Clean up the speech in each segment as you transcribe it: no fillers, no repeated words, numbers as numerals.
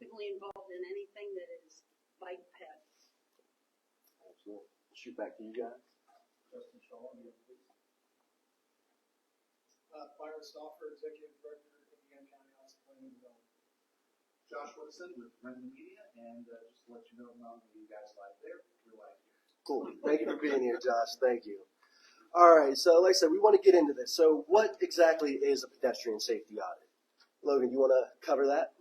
actively involved in anything that is bike path. Absolutely. Shoot back to you guys. Justin Shaw, please. Byron Stauffer, Executive Director, Indiana County Office of Planning and Development. Josh Woodson with Renton Media, and just to let you know, not only you guys live there, we're live here. Cool. Thank you for being here, Josh. Thank you. All right. So, like I said, we want to get into this. So, what exactly is a pedestrian safety audit? Logan, you want to cover that?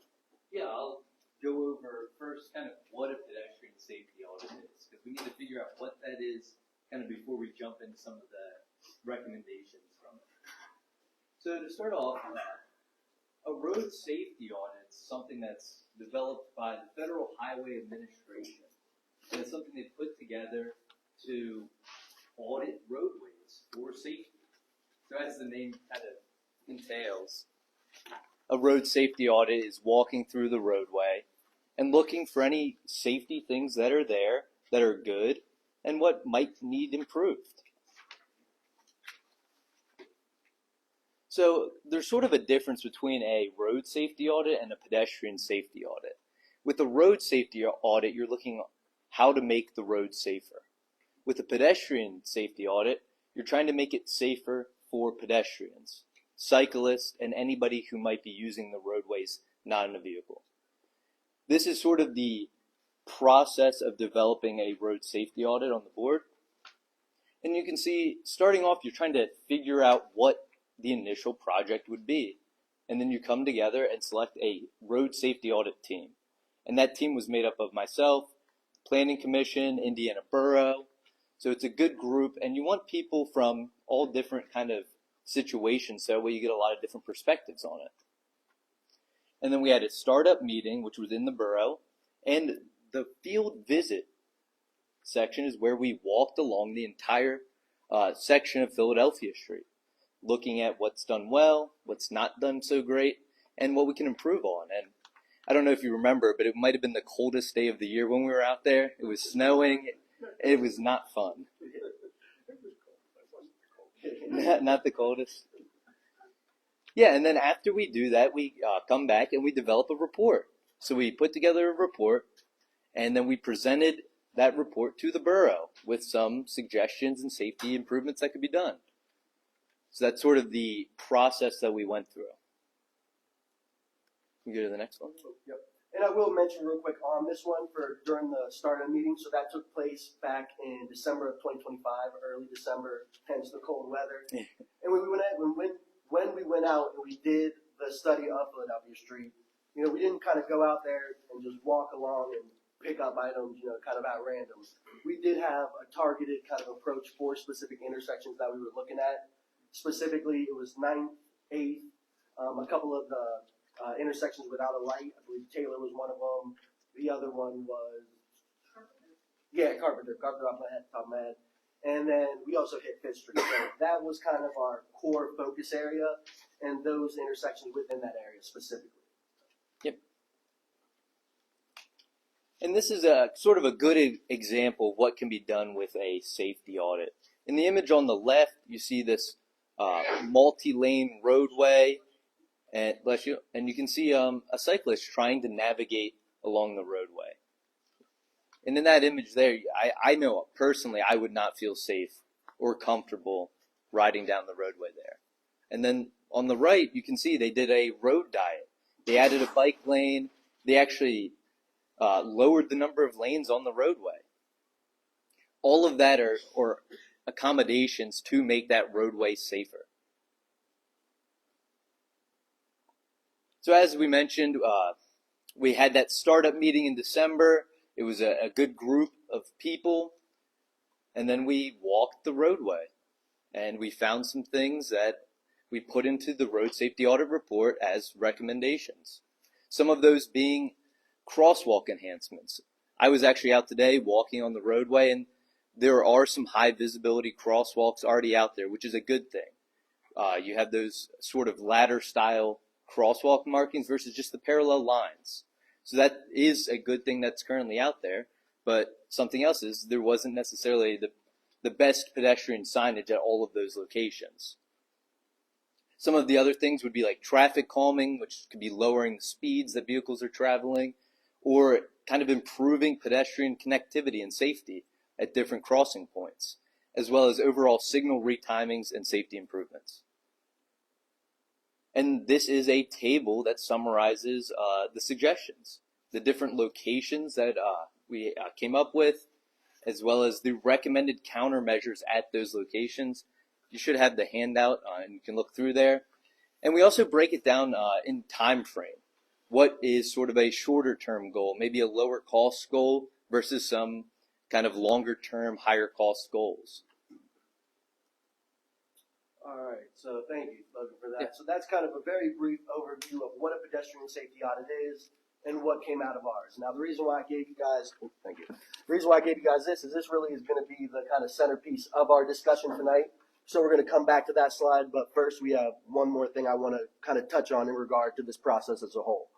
Yeah, I'll go over first kind of what a pedestrian safety audit is, because we need to figure out what that is kind of before we jump into some of the recommendations from it. So to start off, a road safety audit is something that's developed by the Federal Highway Administration. And it's something they put together to audit roadways for safety. So as the name kind of entails, a road safety audit is walking through the roadway and looking for any safety things that are there, that are good, and what might need improved. So there's sort of a difference between a road safety audit and a pedestrian safety audit. With a road safety audit, you're looking how to make the road safer. With a pedestrian safety audit, you're trying to make it safer for pedestrians, cyclists, and anybody who might be using the roadways not in a vehicle. This is sort of the process of developing a road safety audit on the board. And you can see, starting off, you're trying to figure out what the initial project would be. And then you come together and select a road safety audit team. And that team was made up of myself, Planning Commission, Indiana Borough. So it's a good group, and you want people from all different kind of situations, so that way you get a lot of different perspectives on it. And then we had a startup meeting, which was in the borough, and the field visit section is where we walked along the entire section of Philadelphia Street, looking at what's done well, what's not done so great, and what we can improve on. And I don't know if you remember, but it might have been the coldest day of the year when we were out there. It was snowing. It was not fun. Not the coldest. Yeah, and then after we do that, we come back and we develop a report. So we put together a report, and then we presented that report to the borough with some suggestions and safety improvements that could be done. So that's sort of the process that we went through. Can we go to the next one? Yep. And I will mention real quick on this one for during the startup meeting. So that took place back in December of 2025, early December, hence the cold weather. And when we went out and we did the study of Philadelphia Street, we didn't kind of go out there and just walk along and pick up items, kind of at random. We did have a targeted kind of approach for specific intersections that we were looking at. Specifically, it was 9th, 8th, a couple of the intersections without a light. I believe Taylor was one of them. The other one was Carpenter off my head, top of my head. And then we also hit Fifth Street. So that was kind of our core focus area, and those intersections within that area specifically. Yep. And this is a sort of a good example of what can be done with a safety audit. In the image on the left, you see this multi-lane roadway, and you can see a cyclist trying to navigate along the roadway. And in that image there, I know personally I would not feel safe or comfortable riding down the roadway there. And then on the right, you can see they did a road diet. They added a bike lane. They actually lowered the number of lanes on the roadway. All of that are accommodations to make that roadway safer. So as we mentioned, we had that startup meeting in December. It was a good group of people. And then we walked the roadway. And we found some things that we put into the road safety audit report as recommendations. Some of those being crosswalk enhancements. I was actually out today walking on the roadway, and there are some high visibility crosswalks already out there, which is a good thing. You have those sort of ladder style crosswalk markings versus just the parallel lines. So that is a good thing that's currently out there. But something else is there wasn't necessarily the best pedestrian signage at all of those locations. Some of the other things would be like traffic calming, which could be lowering the speeds that vehicles are traveling, or kind of improving pedestrian connectivity and safety at different crossing points, as well as overall signal retimings and safety improvements. And this is a table that summarizes the suggestions, the different locations that we came up with, as well as the recommended countermeasures at those locations. You should have the handout and you can look through there. And we also break it down in time frame. What is sort of a shorter term goal, maybe a lower cost goal versus some kind of longer term, higher cost goals. All right, so thank you, Logan, for that. Yeah. So that's kind of a very brief overview of what a pedestrian safety audit is and what came out of ours. Now, the reason why I gave you guys, thank you. The reason why I gave you guys this is this really is going to be the kind of centerpiece of our discussion tonight. So we're going to come back to that slide, but first we have one more thing I want to kind of touch on in regard to this process as a whole.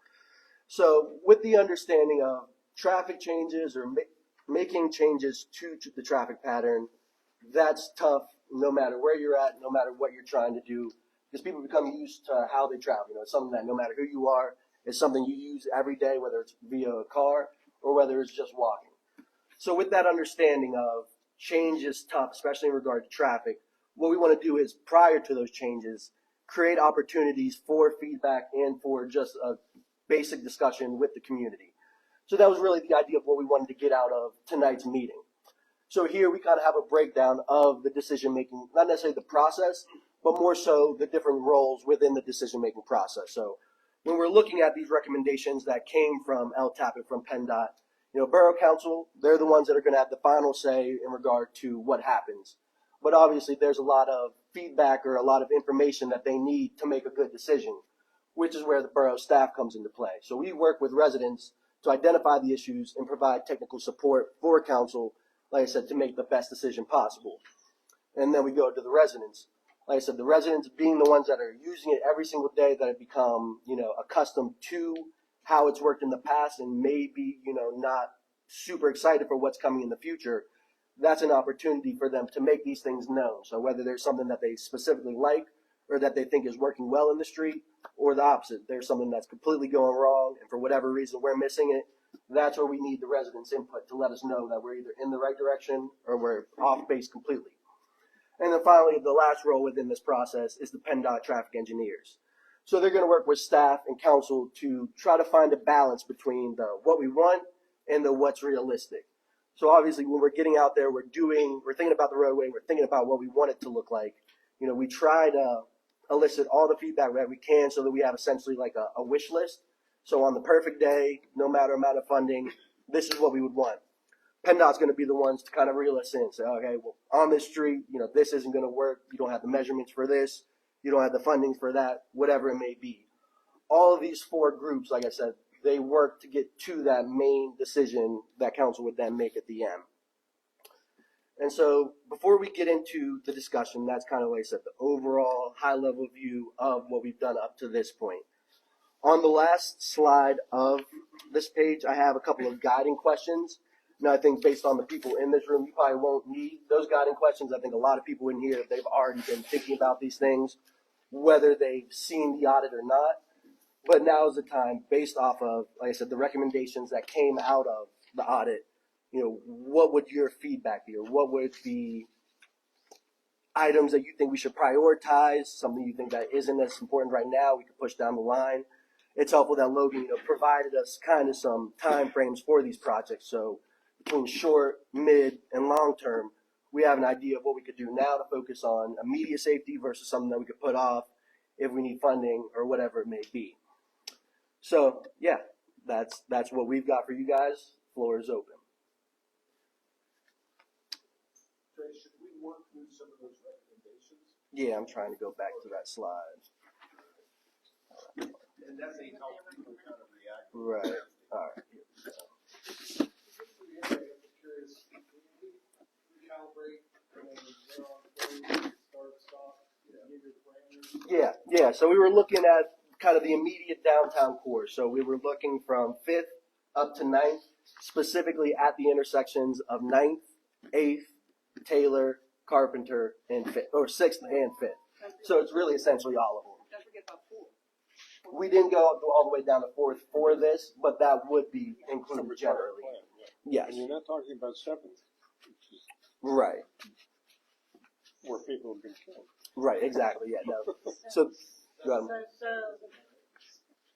So with the understanding of traffic changes or making changes to the traffic pattern, that's tough no matter where you're at, no matter what you're trying to do, because people become used to how they travel. You know, it's something that no matter who you are, it's something you use every day, whether it's via a car or whether it's just walking. So with that understanding of change is tough, especially in regard to traffic, what we want to do is prior to those changes, create opportunities for feedback and for just a basic discussion with the community. So that was really the idea of what we wanted to get out of tonight's meeting. So here we kind of have a breakdown of the decision-making, not necessarily the process, but more so the different roles within the decision-making process. So when we're looking at these recommendations that came from LTAP and from PennDOT, you know, Borough Council, they're the ones that are going to have the final say in regard to what happens. But obviously there's a lot of feedback or a lot of information that they need to make a good decision, which is where the borough staff comes into play. So we work with residents to identify the issues and provide technical support for council, like I said, to make the best decision possible. And then we go to the residents. Like I said, the residents being the ones that are using it every single day, that have become, you know, accustomed to how it's worked in the past and maybe, you know, not super excited for what's coming in the future. That's an opportunity for them to make these things known. So whether there's something that they specifically like or that they think is working well in the street, or the opposite, there's something that's completely going wrong and for whatever reason we're missing it, that's where we need the residents' input to let us know that we're either in the right direction or we're off base completely. And then finally, the last role within this process is the PennDOT traffic engineers. So they're going to work with staff and council to try to find a balance between the what we want and the what's realistic. So obviously when we're getting out there, we're thinking about the roadway, we're thinking about what we want it to look like. You know, we try to elicit all the feedback that we can so that we have essentially like a wish list. So on the perfect day, no matter amount of funding, this is what we would want. PennDOT's going to be the ones to kind of reel us in and say, okay, well, on this street, you know, this isn't going to work. You don't have the measurements for this. You don't have the funding for that, whatever it may be. All of these four groups, like I said, they work to get to that main decision that council would then make at the end. And so before we get into the discussion, that's kind of like I said, the overall high-level view of what we've done up to this point. On the last slide of this page, I have a couple of guiding questions. Now, I think based on the people in this room, you probably won't need those guiding questions. I think a lot of people in here, they've already been thinking about these things, whether they've seen the audit or not. But now is the time, based off of, like I said, the recommendations that came out of the audit, you know, what would your feedback be, or what would be items that you think we should prioritize, something you think that isn't as important right now, we could push down the line. It's helpful that Logan, you know, provided us kind of some time frames for these projects. So between short, mid, and long term, we have an idea of what we could do now to focus on immediate safety versus something that we could put off if we need funding or whatever it may be. So yeah, that's what we've got for you guys. Floor is open. Trey, should we work through some of those recommendations? Yeah, I'm trying to go back to that slide. And that's a how people kind of react. Right. All right. Here we go. I'm curious, recalibrate and start, stop, give your parameters. Yeah. So we were looking at kind of the immediate downtown core. So we were looking from 5th up to 9th, specifically at the intersections of 9th, 8th, Taylor, Carpenter, and 5th, or 6th and 5th. So it's really essentially all of them. Don't forget about 4. We didn't go all the way down to Fourth for this, but that would be included generally. Yes. And you're not talking about Seventh, which is Right. where people have been killed. Right. Exactly. Yeah. No. So.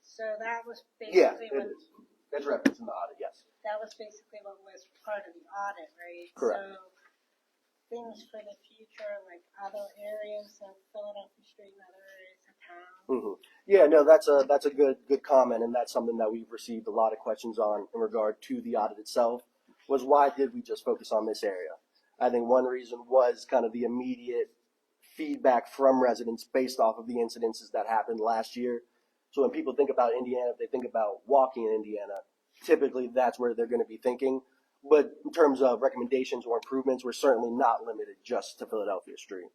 So that was Yeah. basically It what, is. It's referenced in the audit. Yes. that was basically what was part of the audit, right? Correct. So things for the future, like other areas of Philadelphia Street and other areas of town. Mm-hmm. Yeah, no, that's a good comment, and that's something that we've received a lot of questions on in regard to the audit itself. Was why did we just focus on this area? I think one reason was kind of the immediate feedback from residents based off of the incidences that happened last year. So when people think about Indiana, if they think about walking in Indiana, typically that's where they're going to be thinking. But in terms of recommendations or improvements, we're certainly not limited just to Philadelphia Street.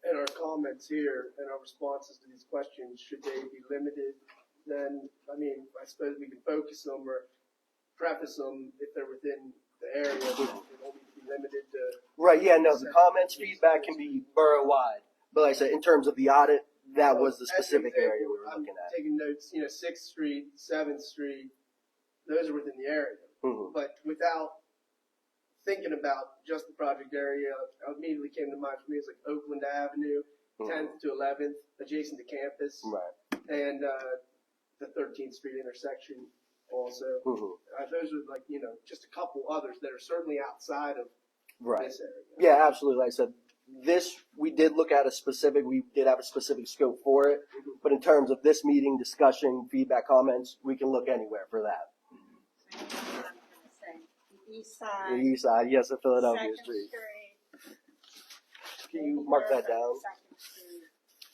And our comments here and our responses to these questions, should they be limited, then, I mean, I suppose we can focus them or preface them if they're within the area, but they don't need to be limited to. Right, yeah, no, the comments, feedback can be borough-wide. But like I said, in terms of the audit, that was the As an specific area we example, were I'm looking at. taking notes, 6th Street, 7th Street, those are within the area. Mhm. But without thinking about just the project area, what immediately came to mind for me is like Oakland Avenue, 10th to 11th, adjacent to campus, Right. and the 13th Street intersection also. Mhm. Those are like, just a couple others that are certainly outside of Right. this area. Yeah, absolutely. Like I said, we did look at we did have a specific scope for it. But in terms of this meeting, discussion, feedback, comments, we can look anywhere for that. So you know what I'm gonna say. The east The side, east side, yes, of Philadelphia Second Street. Street. Can you maybe mark more that down? Second Street.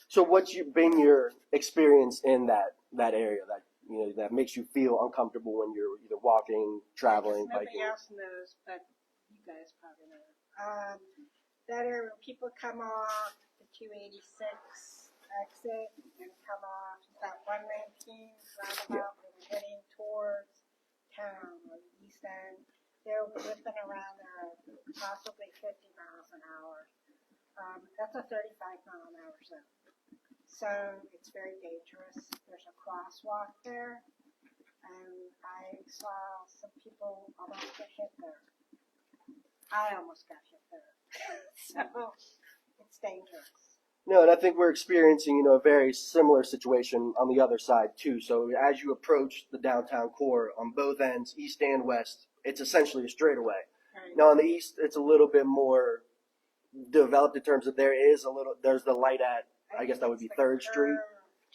So what's been your experience in that area that makes you feel uncomfortable when you're either walking, traveling, Nobody biking? else knows, but you guys probably know. That area when people come off the 286 exit and come off that 119 roundabout when they're heading towards town or the east end, they're whipping around there possibly 50 miles an hour. That's a 35-mile-an-hour zone. So it's very dangerous. There's a crosswalk there, and I saw some people almost get hit there. I almost got hit there. So it's dangerous. No, and I think we're experiencing, a very similar situation on the other side too. So as you approach the downtown core on both ends, east and west, it's essentially a straightaway. Right. Now on the east, it's a little bit more developed in terms of there's the light at, I guess that would be It's the 3rd Street,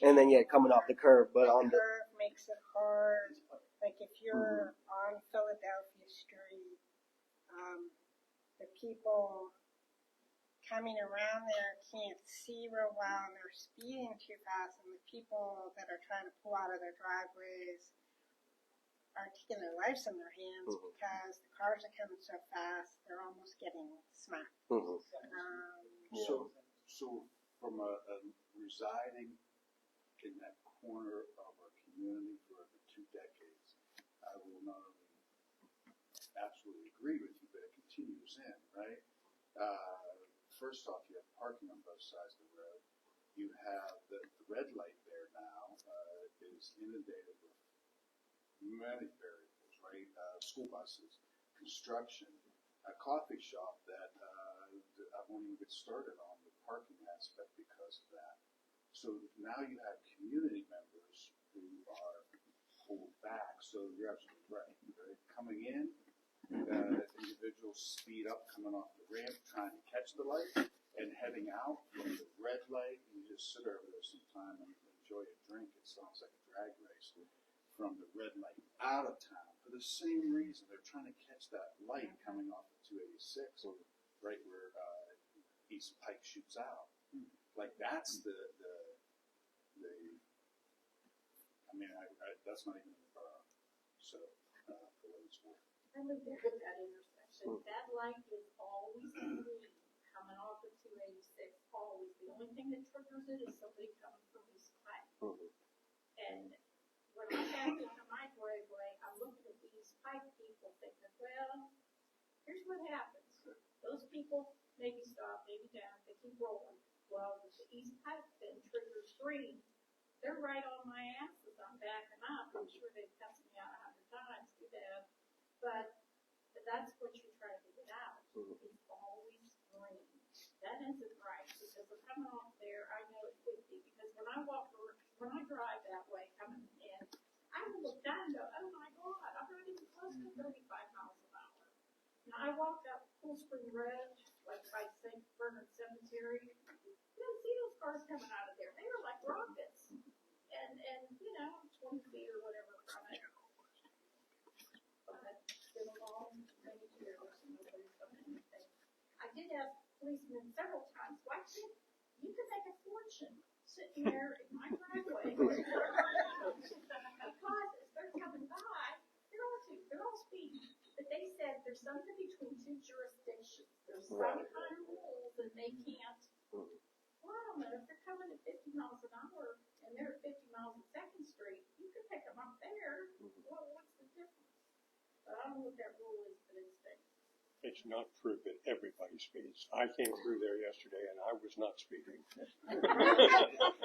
curve. and then coming off the curve. But on the curve makes it hard. Like if you're on Philadelphia Street, the people coming around there can't see real well and they're speeding too fast, and the people that are trying to pull out of their driveways are taking their lives in their hands because the cars are coming so fast, they're almost getting smacked. So from residing in that corner of our community for over 2 decades, I will not only absolutely agree with you, but it continues in, right? First off, you have parking on both sides of the road. You have the red light there now is inundated with many variables, right? School buses, construction, a coffee shop that I won't even get started on the parking aspect because of that. So now you have community members who are pulled back. So you're absolutely right. Right? Coming in, individuals speed up coming off the ramp, trying to catch the light, and heading out from the red light. You just sit over there sometime and enjoy a drink. It sounds like a drag race from the red light out of town for the same reason. They're trying to catch that light coming off of 286, right where East Pike shoots out. Like that's the I mean, that's not even in the borough. So for what it's worth. I lived there at that intersection. That light is always green coming off of 286. Always. The only thing that triggers it is somebody coming from East Pike. And when I back into my driveway, I'm looking at the East Pike people thinking, well, here's what happens. Those people maybe stop, maybe down, they keep rolling. Well, the East Pike then triggers green. they're right on my ass as I'm backing up. I'm sure they've cussed me out 100 times, too bad. But that's what you try to get out. It's always green. That isn't right, because we're coming off there, I know it's 50, because when I drive that way coming in, I will look down and go, oh my God, I'm not even close to 35 miles an hour. Now, I walked up Cool Spring Road, like by St. Bernard Cemetery. You don't see those cars coming out of there. They are like rockets. And 20 feet or whatever from it. But it's been a long many years and nobody's done anything. I did ask policemen several times, why can't you can make a fortune sitting there in my driveway? Because as they're coming by, they're all speeding. But they said there's something between two jurisdictions. There's some kind of rules and they can't. Well, I don't know, if they're coming at 50 miles an hour and they're at 50 miles on 2nd Street, you could pick them up there. Well, what's the difference? But I don't know what that rule is, but it's fixed. It's not true that everybody speeds. I came through there yesterday and I was not speeding. Well,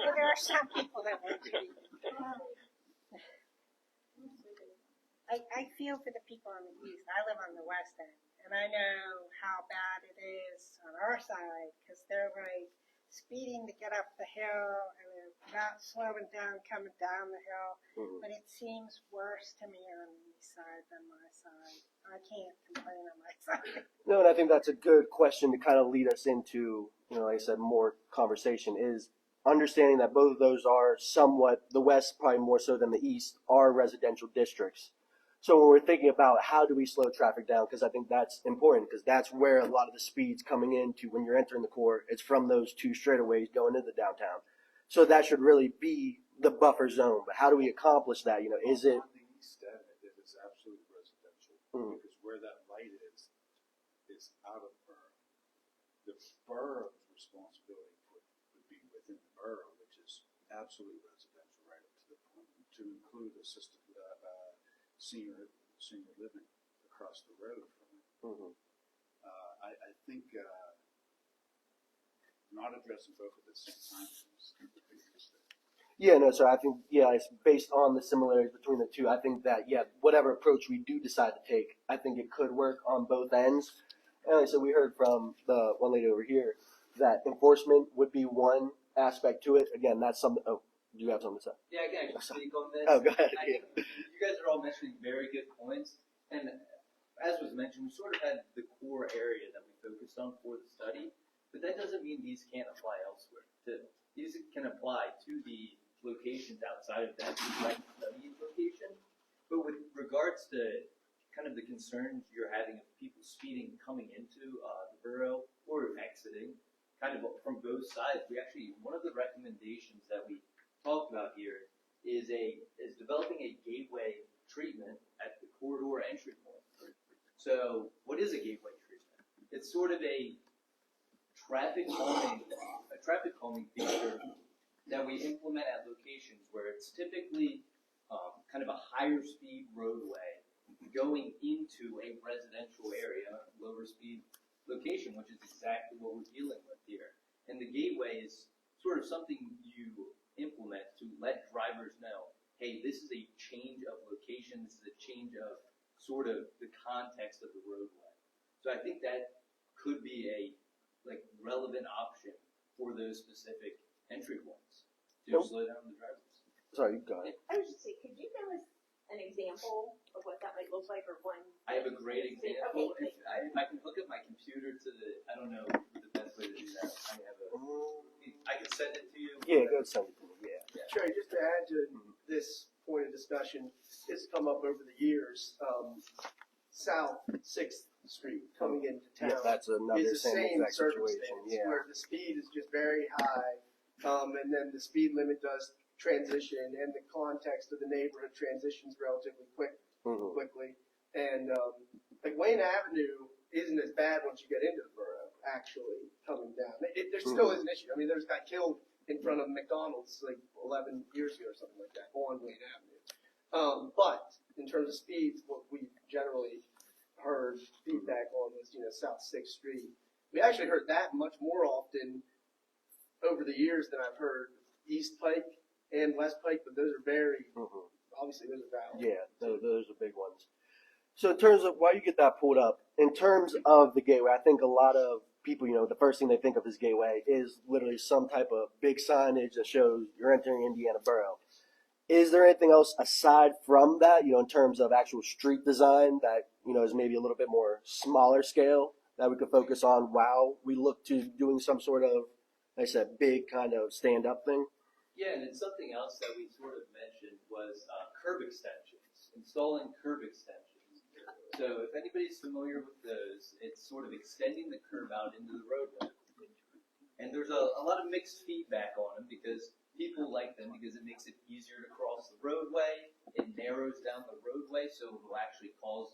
there are some people that want to. I feel for the people on the east. I live on the west end, and I know how bad it is on our side, because they're like speeding to get up the hill, and they're not slowing down coming down the hill. But it seems worse to me on the east side than my side. I can't complain on my side. No, and I think that's a good question to kind of lead us into, like I said, more conversation is understanding that both of those are somewhat, the west probably more so than the east, are residential districts. So when we're thinking about how do we slow traffic down, because I think that's important, because that's where a lot of the speed's coming into when you're entering the core. It's from those two straightaways going into downtown. So that should really be the buffer zone. But how do we accomplish that? Is it? On the east end, it is absolutely residential, because where that light is out of borough. The borough's responsibility would be within the borough, which is absolutely residential right up to the point, to include assisted senior living across the road from it. I think not addressing both at the same time is the biggest mistake. Yeah, no, so I think, it's based on the similarities between the two. I think that, whatever approach we do decide to take, I think it could work on both ends. And so we heard from the one lady over here that enforcement would be one aspect to it. Again, that's something, do you have something to say? Yeah, I can actually speak on this. Oh, go ahead. I think you guys are all mentioning very good points. And as was mentioned, we sort of had the core area that we focused on for the study, but that doesn't mean these can't apply elsewhere too. These can apply to the locations outside of that study location. But with regards to kind of the concerns you're having of people speeding coming into the borough or exiting, kind of from both sides, we actually, one of the recommendations that we talked about here is developing a gateway treatment at the corridor entry point. So what is a gateway treatment? It's sort of a traffic calming feature that we implement at locations where it's typically kind of a higher speed roadway going into a residential area, lower speed location, which is exactly what we're dealing with here. And the gateway is sort of something you implement to let drivers know, hey, this is a change of location, this is a change of sort of the context of the roadway. So I think that could be a relevant option for those specific entry points to slow down the drivers. Sorry, go ahead. I was just saying, could you give us an example of what that might look like, or one? I have a great example. Okay. If I can hook up my computer to I don't know the best way to do that. I can send it to you. Yeah, go send it to me. Yeah. Sure, just to add to this point of discussion, it's come up over the years. South 6th Street coming into town That's another is the same exact situation. circumstance where the speed is just very high, and then the speed limit does transition, and the context of the neighborhood transitions relatively quickly. And Wayne Avenue isn't as bad once you get into the borough, actually, coming down. There still is an issue. I mean, there's got killed in front of McDonald's 11 years ago or something like that on Wayne Avenue. But in terms of speeds, what we generally heard feedback on was, South 6th Street. We actually heard that much more often over the years than I've heard East Pike and West Pike, but those are very, obviously those are valid. Yeah, those are big ones. So in terms of, while you get that pulled up, in terms of the gateway, I think a lot of people, the first thing they think of as gateway is literally some type of big signage that shows you're entering Indiana Borough. Is there anything else aside from that, in terms of actual street design that, is maybe a little bit more smaller scale that we could focus on while we look to doing some sort of, like I said, big kind of stand-up thing? Yeah, and then something else that we sort of mentioned was curb extensions, installing curb extensions. So if anybody's familiar with those, it's sort of extending the curb out into the roadway. And there's a lot of mixed feedback on them because people like them because it makes it easier to cross the roadway. It narrows down the roadway, so it will actually cause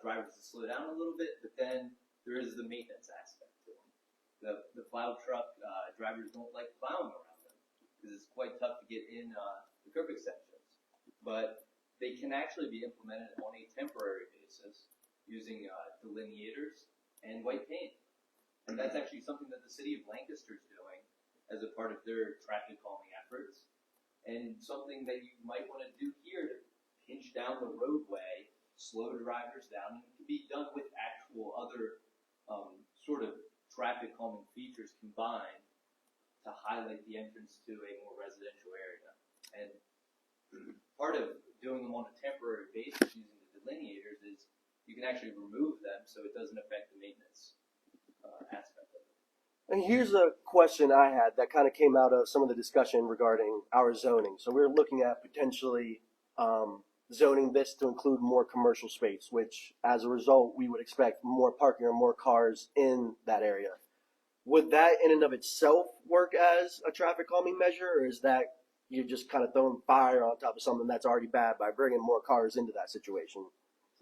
drivers to slow down a little bit. But then there is the maintenance aspect to them. The plow truck drivers don't like plowing around them because it's quite tough to get in the curb extensions. But they can actually be implemented on a temporary basis using delineators and white paint. And that's actually something that the city of Lancaster is doing as a part of their traffic calming efforts. And something that you might want to do here to pinch down the roadway, slow drivers down, and it can be done with actual other sort of traffic calming features combined to highlight the entrance to a more residential area. And part of doing them on a temporary basis using the delineators is you can actually remove them so it doesn't affect the maintenance aspect of it. And here's a question I had that kind of came out of some of the discussion regarding our zoning. So we're looking at potentially zoning this to include more commercial space, which as a result, we would expect more parking or more cars in that area. Would that in and of itself work as a traffic calming measure, or is that you're just kind of throwing fire on top of something that's already bad by bringing more cars into that situation?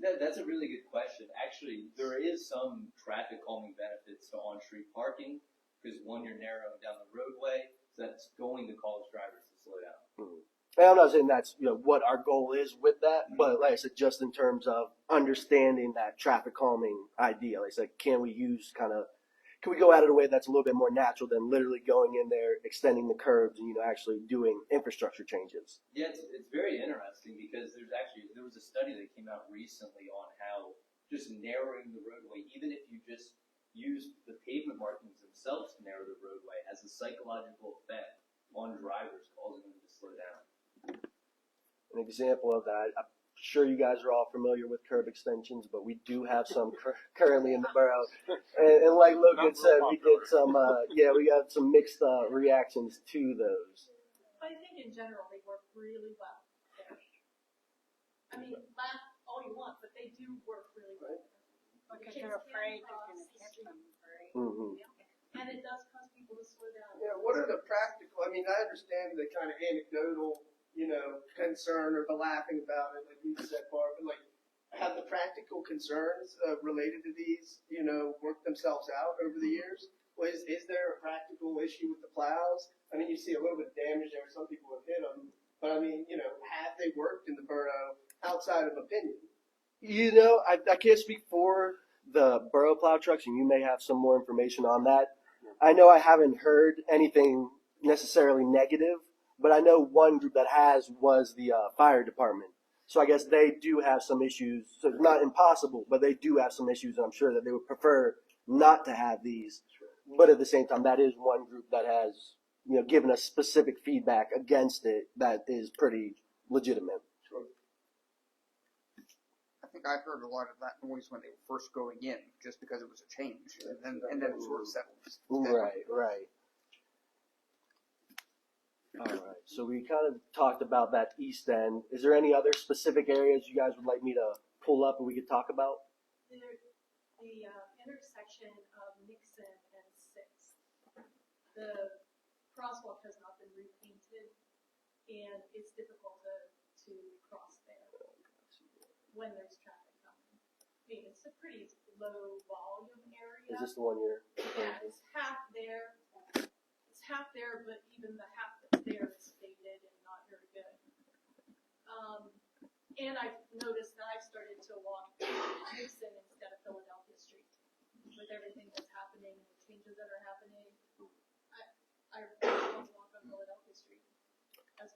That's a really good question. Actually, there is some traffic calming benefits to on-street parking because one, you're narrowing down the roadway, so that's going to cause drivers to slow down. Mm-hmm. And I'm not saying that's what our goal is with that, but like I said, just in terms of understanding that traffic calming idea, like I said, can we go at it a way that's a little bit more natural than literally going in there, extending the curbs, and actually doing infrastructure changes? Yeah, it's very interesting because there was a study that came out recently on how just narrowing the roadway, even if you just use the pavement markings themselves to narrow the roadway, has a psychological effect on drivers, causing them to slow down. An example of that, I'm sure you guys are all familiar with curb extensions, but we do have some currently in the borough. And like Logan said, we did some, we got some mixed reactions to those. I think in general they work really well. I mean, laugh all you want, but they do work really well. Because they're afraid they're going to hit them, right? Mm-hmm. And it does cause people to slow down. Yeah, what are the practical, I understand the kind of anecdotal, concern or the laughing about it, like you said, Barb, but like, have the practical concerns related to these, worked themselves out over the years? Well, is there a practical issue with the plows? You see a little bit of damage there, some people have hit them, but have they worked in the borough outside of opinion? I can't speak for the borough plow trucks, and you may have some more information on that. I know I haven't heard anything necessarily negative, but I know one group that was the fire department. So I guess they do have some issues. So it's not impossible, but they do have some issues, and I'm sure that they would prefer not to have these. But at the same time, that is one group that has, given us specific feedback against it that is pretty legitimate. I think I heard a lot of that noise when they were first going in, just because it was a change, and then it sort of settled. Right. All right. So we kind of talked about that east end. Is there any other specific areas you guys would like me to pull up and we could talk about? The intersection of Nixon and 6th, the crosswalk has not been repainted, and it's difficult to cross there when there's traffic coming. It's a pretty low volume area. Is this the one you're? Yeah, it's half there. It's half there, but even the half that's there is faded and not very good. And I've noticed that I've started to walk Nixon instead of Philadelphia Street. With everything that's happening and the changes that are happening, I don't walk on Philadelphia Street as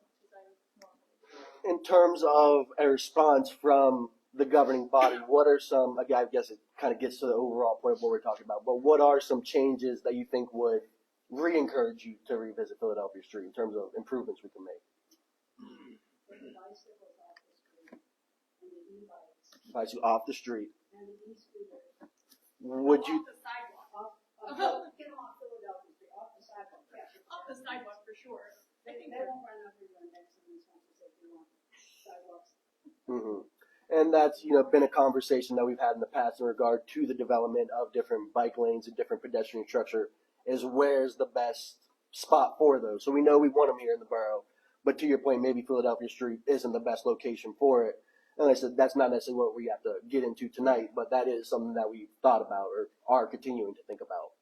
in terms of a response from the governing body, what are some, again, I guess it kind of gets to the overall point of what we're talking about, but what are some changes that you think would re-encourage you to revisit Philadelphia Street in terms of improvements we can make? Bicycle off the street. Would you? Off the sidewalk. Get them off Philadelphia Street, off the sidewalk, yeah. Off the sidewalk for sure. I think they won't run over your next and these ones if they want sidewalks. Mm-hmm. And that's, been a conversation that we've had in the past in regard to the development of different bike lanes and different pedestrian structure, is where's the best spot for those. So we know we want them here in the borough, but to your point, maybe Philadelphia Street isn't the best location for it. And like I said, that's not necessarily what we have to get into tonight, but that is something that we've thought about or are continuing to think about.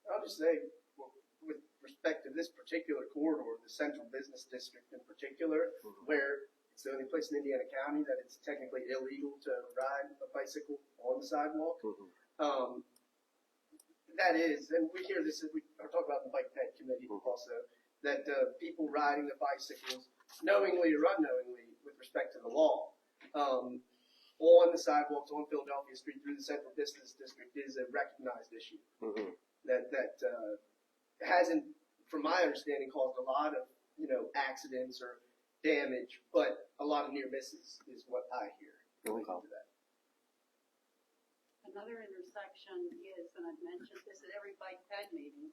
I'll just say, well, with respect to this particular corridor, the central business district in particular, where it's the only place in Indiana County that it's technically illegal to ride a bicycle on the sidewalk. That is, and we hear this, we are talking about the bike ped committee also, that people riding the bicycles, knowingly or unknowingly, with respect to the law, on the sidewalks on Philadelphia Street through the central business district is a recognized issue. That hasn't, from my understanding, caused a lot of accidents or damage, but a lot of near misses is what I hear. Another intersection is, and I've mentioned this at every bike ped meeting,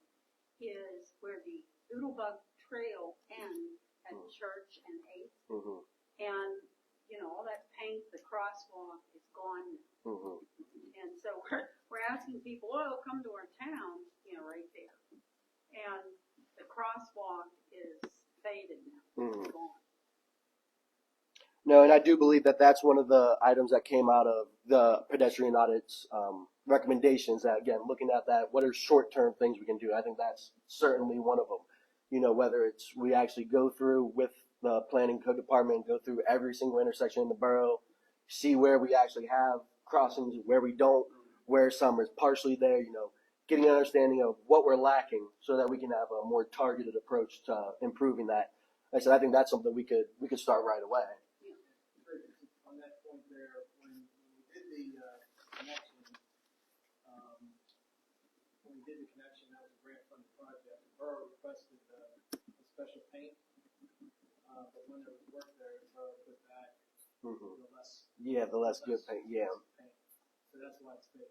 is where the Doodlebug Trail ends at Church and 8th. And, all that paint, the crosswalk is gone now. And so we're asking people, oh, come to our town, right there. And the crosswalk is faded now. It's gone. No, and I do believe that that's one of the items that came out of the pedestrian audit's recommendations. That, again, looking at that, what are short-term things we can do? I think that's certainly one of them. Whether it's we actually go through with the planning code department, go through every single intersection in the borough, see where we actually have crossings, where we don't, where some is partially there, getting an understanding of what we're lacking so that we can have a more targeted approach to improving that. Like I said, I think that's something we could start right away. On that point there, when we did the connection, that was a grant funded project. The borough requested a special paint, but when there was work there, the borough put back the less good paint. Yeah. So that's why it's faded.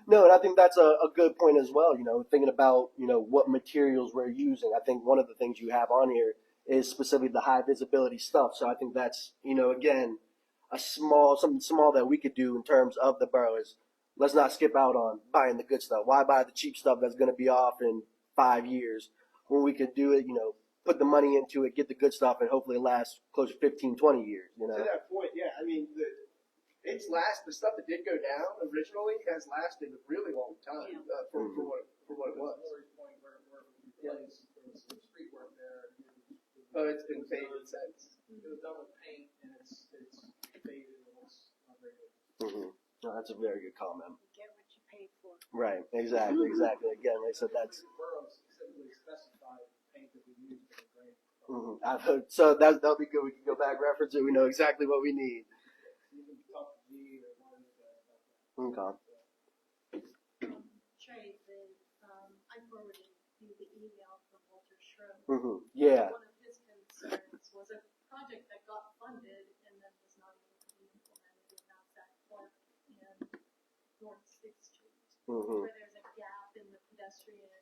No, and I think that's a good point as well. Thinking about what materials we're using. I think one of the things you have on here is specifically the high visibility stuff. So I think that's again something small that we could do in terms of the borough is let's not skip out on buying the good stuff. Why buy the cheap stuff that's going to be off in 5 years when we could do it? Put the money into it, get the good stuff, and hopefully it lasts close to 15, 20 years. To that point, yeah, I mean the stuff that did go down originally has lasted a really long time for what it was. There was some street work there. But it's been faded since. It was done with paint, and it's faded, and it's not very good. No, that's a very good comment. Get what you paid for. Right, exactly. Again, like I said, that's. The borough specifically specified paint that we used for the grant. So that'll be good. We can go back, reference it. We know exactly what we need. You can talk to G or one of these guys Okay. about that. Trey, I forwarded you the email from Walter Schroeder. Yeah. One of his concerns was a project that got funded and then was not able to be implemented in Outside Park and North 6th Street, where there's a gap in the pedestrian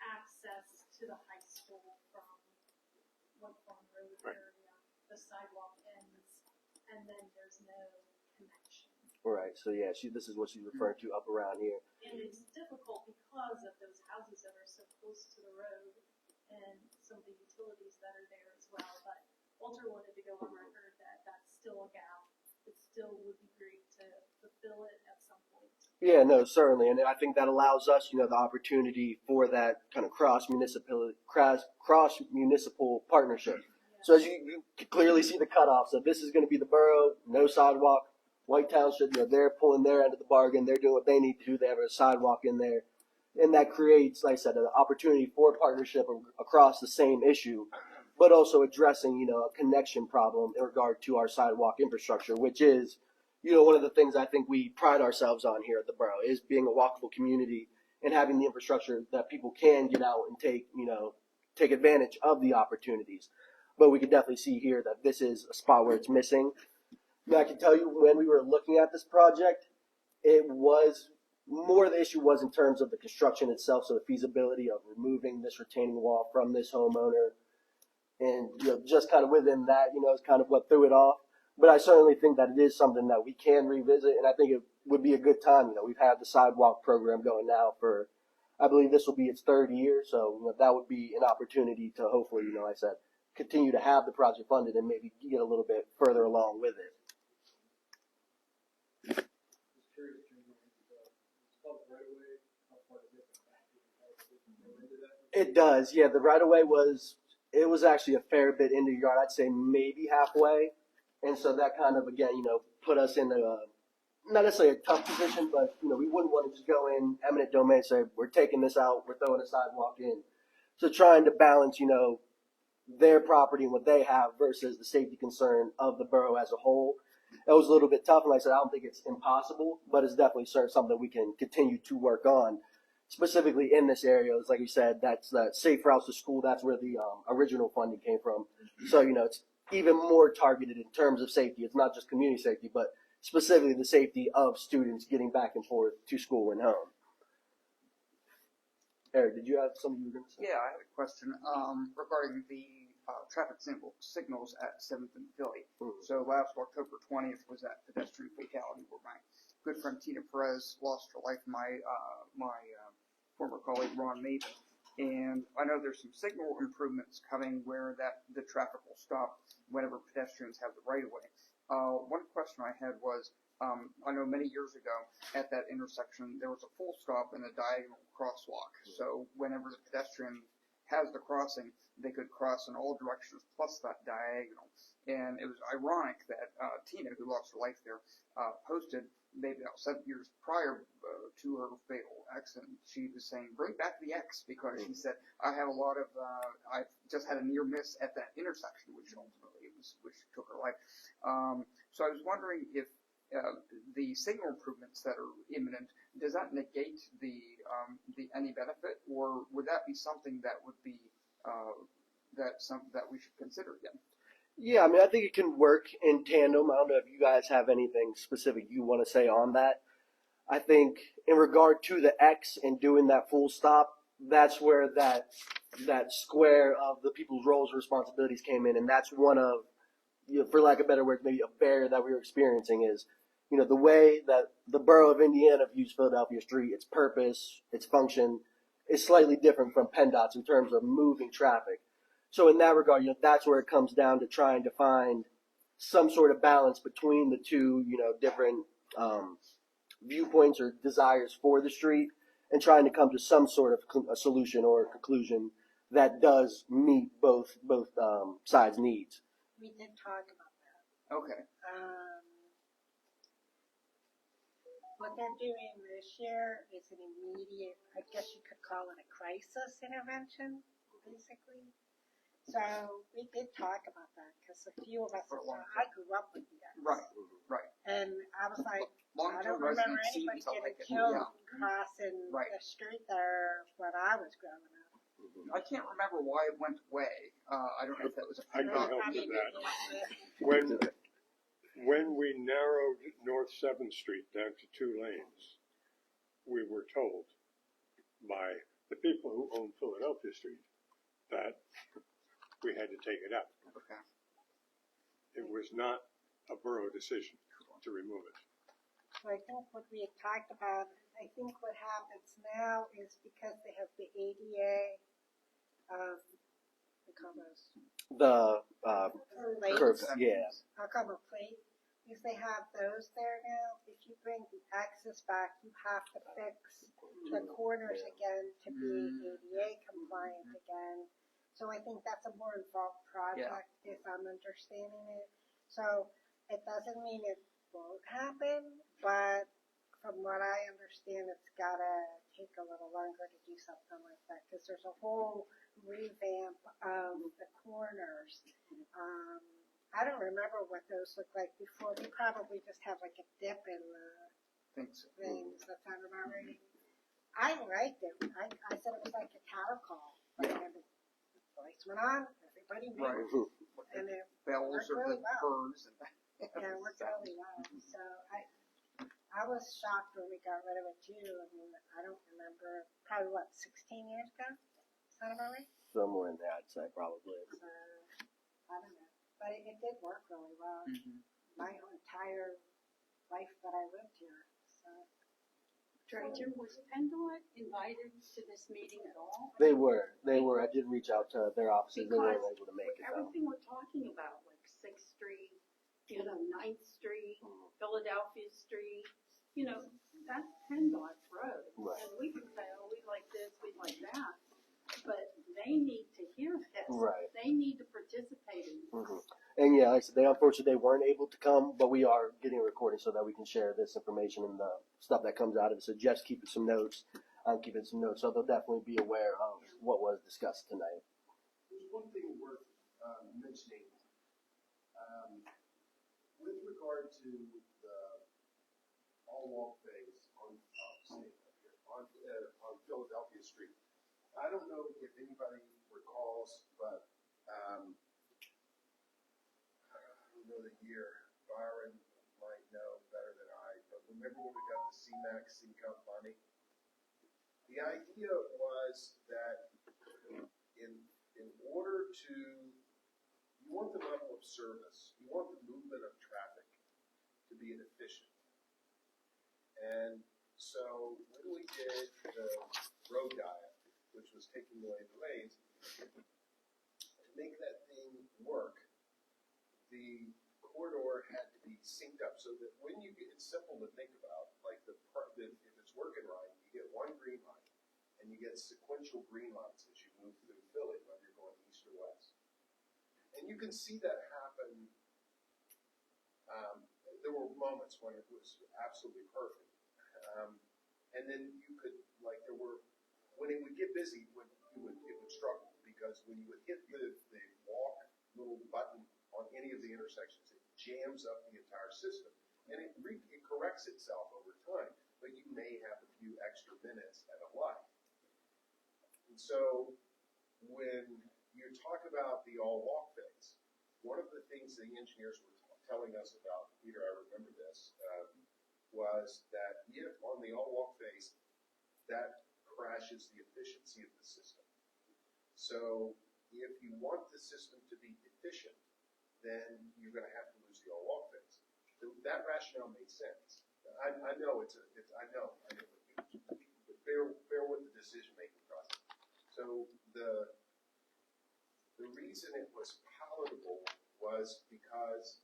access to the high school from One Farm Road area. The sidewalk ends, and then there's no connection. Right. So yeah, this is what she's referring to up around here. And it's difficult because of those houses that are so close to the road and some of the utilities that are there as well. But Walter wanted to go on record that that's still a gap. It still would be great to fulfill it at some point. Yeah, no, certainly, and I think that allows us, the opportunity for that kind of cross municipal partnership. So as you can clearly see the cutoff. So this is going to be the borough, no sidewalk. White Township, they're pulling their end of the bargain. They're doing what they need to do. They have a sidewalk in there, and that creates, like I said, an opportunity for partnership across the same issue but also addressing, you know, a connection problem in regard to our sidewalk infrastructure, which is, you know, one of the things I think we pride ourselves on here at the borough is being a walkable community and having the infrastructure that people can get out and take, you know, take advantage of the opportunities. But we could definitely see here that this is a spot where it's missing. Now, I can tell you when we were looking at this project, it was more the issue was in terms of the construction itself, so the feasibility of removing this retaining wall from this homeowner. And, you know, just kind of within that, you know, is kind of what threw it off. But I certainly think that it is something that we can revisit, and I think it would be a good time. You know, we've had the sidewalk program going now for, I believe this will be its third year, so you know, that would be an opportunity to hopefully, you know, like I said, continue to have the project funded and maybe get a little bit further along with it. Just curious, it's called right away. How far does it go into that? It does, yeah. The right of way was actually a fair bit into the yard. I'd say maybe halfway, and so that kind of again, you know, put us in a not necessarily a tough position, but you know, we wouldn't want to just go in eminent domain and say we're taking this out, we're throwing a sidewalk in. So trying to balance, you know, their property and what they have versus the safety concern of the borough as a whole. That was a little bit tough, and like I said, I don't think it's impossible, but it's definitely something we can continue to work on. Specifically in this area, like you said, that's the safe routes to school. That's where the original funding came from. So, you know, it's even more targeted in terms of safety. It's not just community safety, but specifically the safety of students getting back and forth to school and home. Eric, did you have something you were going to say? Yeah, I had a question regarding the traffic signals at 7th and Philly. So last October 20th was that pedestrian fatality where my good friend Tina Perez lost her life. My former colleague Ron Maven. And I know there's some signal improvements coming where that the traffic will stop whenever pedestrians have the right of way. One question I had was, I know many years ago at that intersection there was a full stop and a diagonal crosswalk. So whenever the pedestrian has the crossing, they could cross in all directions plus that diagonal. And it was ironic that Tina, who lost her life there, posted maybe 7 years prior to her fatal accident. She was saying, "Bring back the X," because she said, "I have a lot of, I just had a near miss at that intersection," which ultimately which took her life. So I was wondering if the signal improvements that are imminent, does that negate the any benefit, or would that be something that would be that we should consider again? Yeah, I mean, I think it can work in tandem. I don't know if you guys have anything specific you want to say on that. I think in regard to the X and doing that full stop, that's where that square of the people's roles and responsibilities came in, and that's one of, you know, for lack of a better word, maybe a barrier that we were experiencing is, you know, the way that the borough of Indiana views Philadelphia Street, its purpose, its function, is slightly different from PennDOT's in terms of moving traffic. So in that regard, you know, that's where it comes down to trying to find some sort of balance between the two, you know, different viewpoints or desires for the street, and trying to come to some sort of a solution or a conclusion that does meet both sides' needs. We did talk about that. Okay. What they're doing this year is an immediate, I guess you could call it a crisis intervention, basically. So we did talk about that because a few of us, I grew up with the X. Right. And I was like, I Long-term don't remember residency, anybody something getting like it. killed Yeah. crossing the street there when I was growing up. I can't remember why it went away. I don't know if that was a I can help Probably with that. didn't. When we narrowed North 7th Street down to 2 lanes, we were told by the people who own Philadelphia Street that we had to take it out. Okay. It was not a borough decision to remove it. So I think what we had talked about, I think what happens now is because they have the ADA, we call those The plates. curves, yeah. I'll call them a plate. Because they have those there now, if you bring the axis back, you have to fix the corners again to be ADA compliant again. So I think that's a more involved project, if I'm understanding it. So it doesn't mean it won't happen, but from what I understand, it's gotta take a little longer to do something like that, because there's a whole revamp of the corners. I don't remember what those looked like before. We probably just have like a dip in the Think so. things. That sound about right. I liked it. I said it was like a cattle call. Like, and the lights went on, everybody knew. Right. And it Bells worked or really the well. birds. And Yeah, it worked really well. So I was shocked when we got rid of it too. I mean, I don't remember, probably what, 16 years ago? Sound about right? Somewhere in there, I'd say probably. I don't know. But it did work really well. Mhm. My whole entire life that I lived here. So. Was PennDOT invited to this meeting at all? They were. I did reach out to their offices. They weren't Because able to make it though. everything we're talking about, like 6th Street, 9th Street, Philadelphia Street, that's PennDOT's road. Right. And we can say, oh, we like this, we like that, but they need to hear this. Right. They need to participate in this. And yeah, like I said, unfortunately they weren't able to come, but we are getting a recording so that we can share this information and the stuff that comes out of it. So Jeff's keeping some notes. I'm keeping some notes, so they'll definitely be aware of what was discussed tonight. There's one thing worth mentioning with regard to the all walk phase on Philadelphia Street. I don't know if anybody recalls, but I don't know the year. Byron might know better than I. But remember when we got the CMAX income money? The idea was that in order to, you want the level of service, you want the movement of traffic to be efficient. And so when we did the road diet, which was taking away the lanes, to make that thing work, the corridor had to be synced up so that when you get, it's simple to think about, like if it's working right, you get one green light and you get sequential green lights as you move through Philly, whether you're going east or west. And you can see that happen. There were moments when it was absolutely perfect. And then you could, like when it would get busy, it would struggle because when you would hit the walk little button on any of the intersections, it jams up the entire system. And it corrects itself over time, but you may have a few extra minutes at a light. And so when you talk about the all walk phase, one of the things the engineers were telling us about, Peter, I remember this, was that if on the all walk phase, that crashes the efficiency of the system. So if you want the system to be efficient, then you're going to have to lose the all walk phase. So that rationale made sense. I know but bear with the decision making process. So the reason it was palatable was because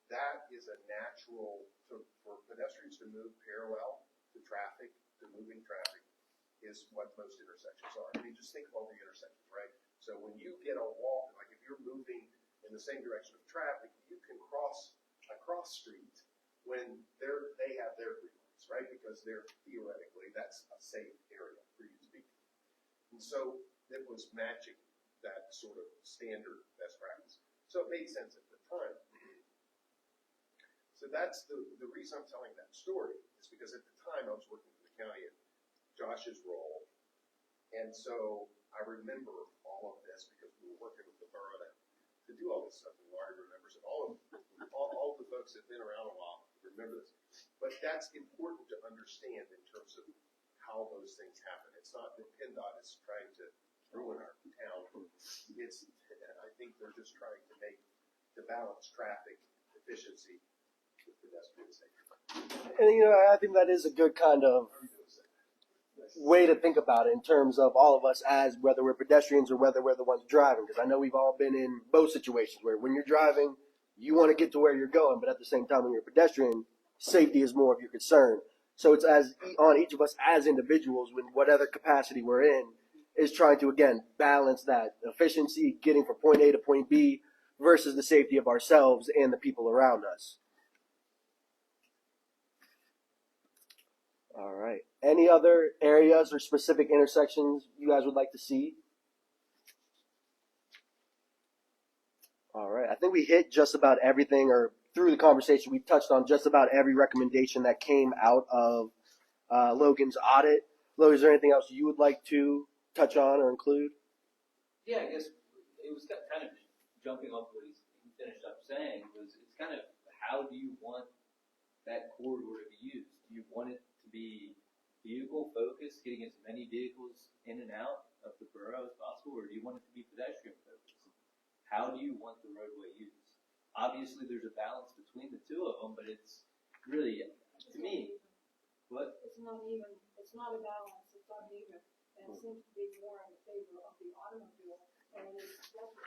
that is a natural, for pedestrians to move parallel to traffic, to moving traffic, is what most intersections are. I mean, just think of all the intersections, right? So when you get a walk, like if you're moving in the same direction of traffic, you can cross across street when they have their green lights, right? Because they're theoretically, that's a safe area for you to be. And so it was matching that sort of standard best practice. So it made sense at the time. So that's the reason I'm telling that story is because at the time I was working for the county in Josh's role. And so I remember all of this because we were working with the borough to do all this stuff. And Laurie remembers it. All the folks that have been around a while remember this. But that's important to understand in terms of how those things happen. It's not that PennDOT is trying to ruin our town. I think they're just trying to balance traffic efficiency with pedestrian safety. And I think that is a good kind of way to think about it in terms of all of us as whether we're pedestrians or whether we're the ones driving. Because I know we've all been in both situations where when you're driving, you want to get to where you're going, but at the same time, when you're a pedestrian, safety is more of your concern. So it's on each of us as individuals, with whatever capacity we're in, is trying to, again, balance that efficiency, getting from point A to point B, versus the safety of ourselves and the people around us. All right. Any other areas or specific intersections you guys would like to see? All right. I think we hit just about everything, or through the conversation, we touched on just about every recommendation that came out of Logan's audit. Logan, is there anything else you would like to touch on or include? Yeah, I guess it was kind of jumping off what he finished up saying was it's kind of how do you want that corridor to be used? Do you want it to be vehicle focused, getting as many vehicles in and out of the borough as possible, or do you want it to be pedestrian focused? How do you want the roadway used? Obviously, there's a balance between the two of them, but it's really, to me, what? It's not even, it's not a balance, it's uneven, and it seems to be more in favor of the automobile than it is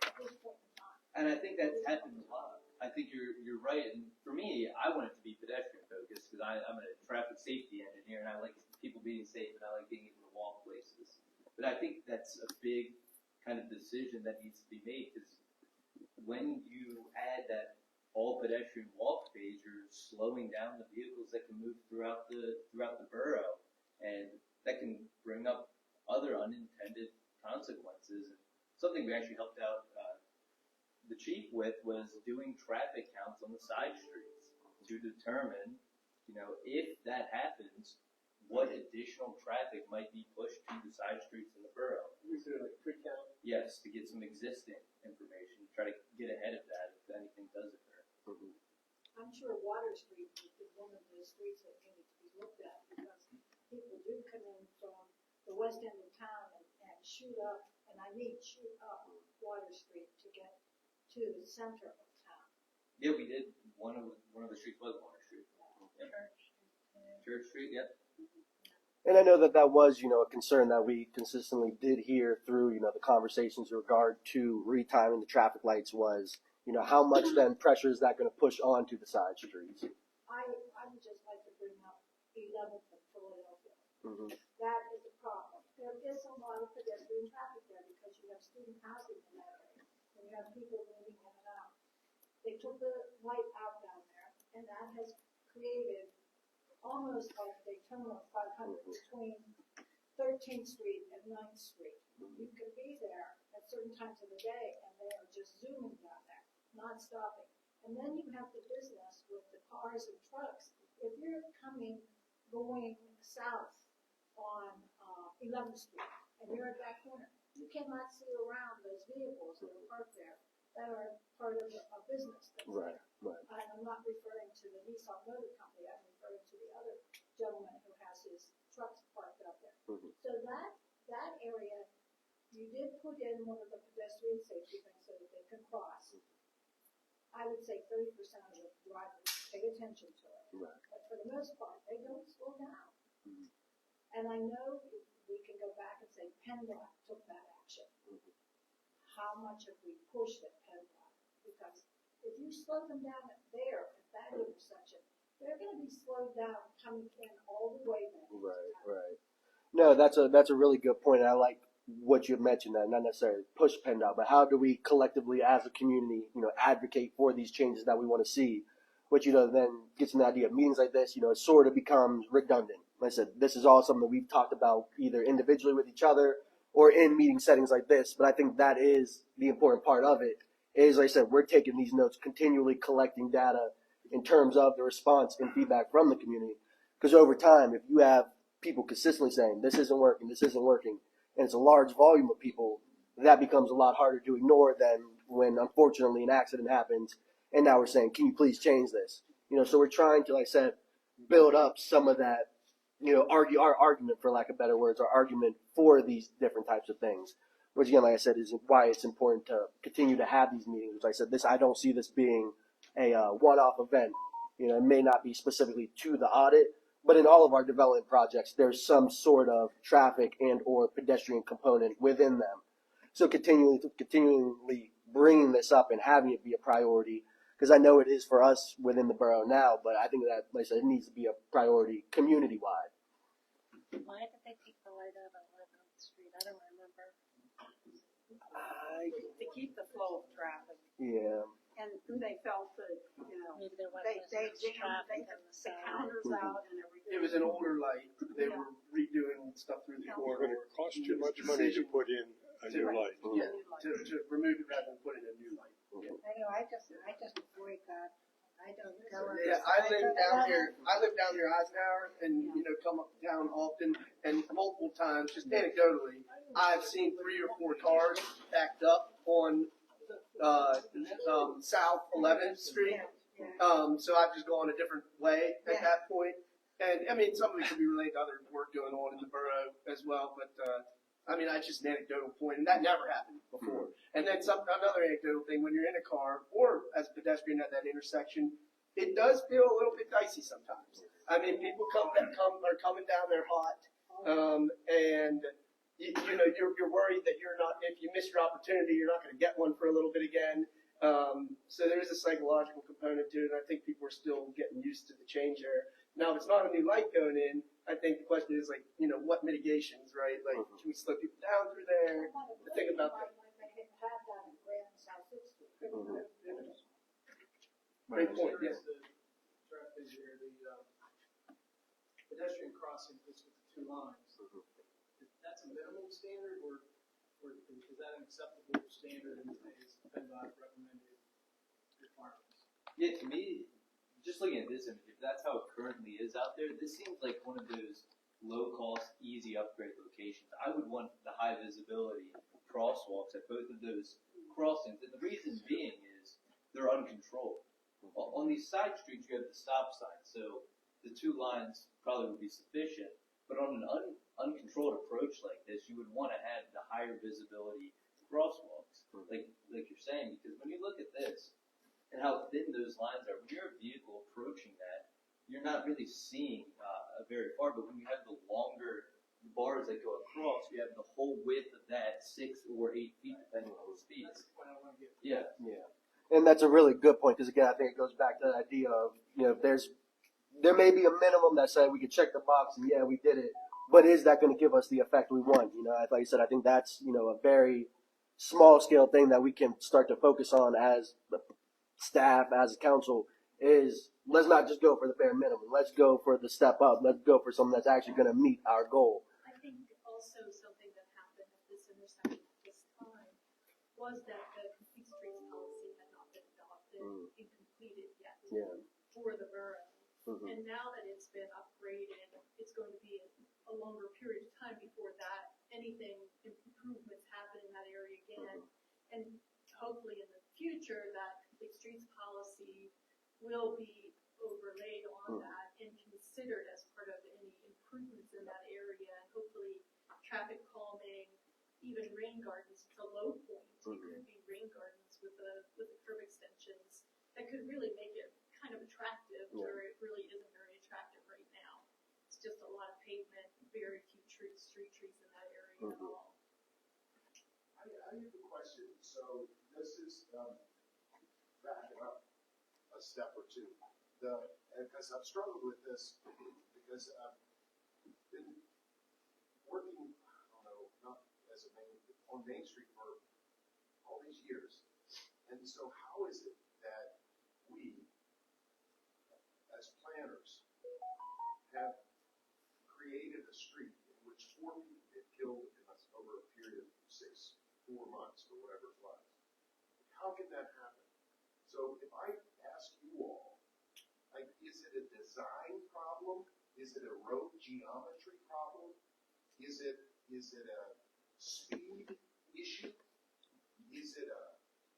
at this point in time. And I think that's happened a lot. I think you're right. And for me, I want it to be pedestrian focused because I'm a traffic safety engineer and I like people being safe and I like being able to walk places. But I think that's a big kind of decision that needs to be made because when you add that all pedestrian walk phase, you're slowing down the vehicles that can move throughout the borough, and that can bring up other unintended consequences. And something we actually helped out the chief with was doing traffic counts on the side streets to determine, if that happens, what additional traffic might be pushed to the side streets in the borough. Is it like pre-count? Yes, to get some existing information, try to get ahead of that if anything does occur. I'm sure Water Street is one of the streets that needs to be looked at because people do come in from the west end of town and shoot up, and I mean shoot up Water Street to get to the center of town. Yeah, we did. One of the streets was Water Street. Yep. Church Street, yep. And I know that was, a concern that we consistently did hear through, the conversations in regard to retiming the traffic lights was, how much then pressure is that going to push onto the side streets? I would just like to bring up 11th and Philadelphia. Mm-hmm. That is a problem. There is a lot of pedestrian traffic there because you have student housing in that area. And you have people moving in and out. They took the light out down there, and that has created almost like Daytona 500 between 13th Street and 9th Street. You can be there at certain times of the day, and they are just zooming down there, not stopping. And then you have the business with the cars and trucks. If you're going south on 11th Street, and you're at that corner, you cannot see around those vehicles that are parked there that are part of a business. Right. And I'm not referring to the Nissan Motor Company, I'm referring to the other gentleman who has his trucks parked out there. Mm-hmm. So that area, you did put in one of the pedestrian safety things so that they can cross. I would say 30% of the drivers pay attention to it. Right. But for the most part, they don't slow down. Mm-hmm. And I know we can go back and say PennDOT took that action. Mm-hmm. How much have we pushed at PennDOT? Because if you slow them down at that intersection, they're going to be slowed down coming in all the way back. Right. No, that's a really good point. And I like what you mentioned, that not necessarily push PennDOT, but how do we collectively as a community, advocate for these changes that we want to see, which, then gets an idea of meetings like this, it sort of becomes redundant. Like I said, this is all something that we've talked about either individually with each other or in meeting settings like this. But I think that is the important part of it is, like I said, we're taking these notes, continually collecting data in terms of the response and feedback from the community. Because over time, if you have people consistently saying, this isn't working, and it's a large volume of people, that becomes a lot harder to ignore than when, unfortunately, an accident happens, and now we're saying, can you please change this? So we're trying to, like I said, build up some of that, argue our argument, for lack of better words, our argument for these different types of things. Which, again, like I said, is why it's important to continue to have these meetings. Which I said, I don't see this being a one-off event. It may not be specifically to the audit, but in all of our development projects, there's some sort of traffic and or pedestrian component within them. So continually bringing this up and having it be a priority, because I know it is for us within the borough now, but I think that, like I said, it needs to be a priority community-wide. Why did they take the light out on 11th Street? I don't remember. To keep the flow of traffic. Yeah. And they felt that, Maybe there they wasn't as much jammed traffic the on the side. counters out and everything. It was an older light. They were redoing stuff through the But corridor. it costs too much money to put in a new light. Yeah, to remove it rather than put in a new light. I know, I just avoid that. I don't go on. Yeah, I live down here. I live down here, Eisenhower, and come up town often, and multiple times, just anecdotally, I've seen 3 or 4 cars backed up on South 11th Street. So I've just gone a different way at that point. And I mean, some of it can be related to other work going on in the borough as well, but I mean, that's just an anecdotal point, and that never happened before. And then another anecdotal thing, when you're in a car or as a pedestrian at that intersection, it does feel a little bit dicey sometimes. I mean, people are coming down there hot, and you're worried that if you miss your opportunity, you're not going to get one for a little bit again. So there's a psychological component to it, and I think people are still getting used to the change there. Now, if it's not a new light going in, I think the question is what mitigations, right? Like, can we slow people down through there? To think about that. Great point. Sure, Yeah. is the traffic here, the pedestrian crossing just with the 2 lines. That's a minimum standard, or is that an acceptable standard in today's PennDOT recommended requirements? Yeah, to me, just looking at this image, if that's how it currently is out there, this seems like one of those low-cost, easy upgrade locations. I would want the high visibility crosswalks at both of those crossings, and the reason being is they're uncontrolled. On these side streets, you have the stop sign, so the 2 lines probably would be sufficient. But on an uncontrolled approach like this, you would want to have the higher visibility crosswalks, like you're saying, because when you look at this and how thin those lines are, when you're a vehicle approaching that, you're not really seeing very far. But when you have the longer bars that go across, you have the whole width of that 6 or 8 feet, depending on the speeds. That's the point I want to get. Yeah. And that's a really good point, because again, I think it goes back to the idea of, there may be a minimum that said we could check the box and yeah, we did it, but is that going to give us the effect we want? Like I said, I think that's, a very small scale thing that we can start to focus on as staff, as a council, is let's not just go for the bare minimum. Let's go for the step up. Let's go for something that's actually going to meet our goal. I think also something that happened at this intersection at this time was that the complete streets policy had not been adopted and completed yet for the borough. And now that it's been upgraded, it's going to be a longer period of time before that improvements happen in that area again. And hopefully in the future, that complete streets policy will be overlaid on that and considered as part of any improvements in that area. And hopefully traffic calming, even rain gardens, it's a low point. It could be rain gardens with the curb extensions that could really make it kind of attractive, where it really isn't very attractive right now. It's just a lot of pavement, very few street trees in that area at all. I have a question. So this is backing up a step or two. Because I've struggled with this, because I've been working, not as on Main Street for all these years. And so how is it that we, as planners, have created a street in which 4 people get killed over a period of 4 months or whatever it was? How can that happen? So if I ask you all, is it a design problem? Is it a road geometry problem? Is it a speed issue? Is it a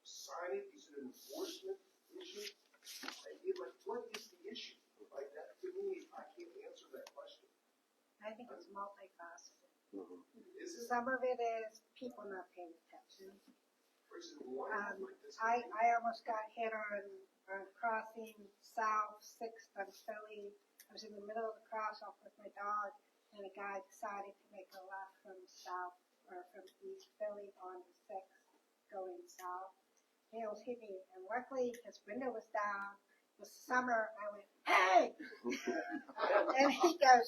signage? Is it an enforcement issue? What is the issue? That to me, I can't answer that question. I think it's multifaceted. Is it? Some of it is people not paying attention. For example, why like this? I almost got hit on crossing South 6th on Philly. I was in the middle of the cross-off with my dog, and a guy decided to make a left from East Philly on the 6th going south. He almost hit me, and luckily his window was down. It was summer. I went, hey! And he goes,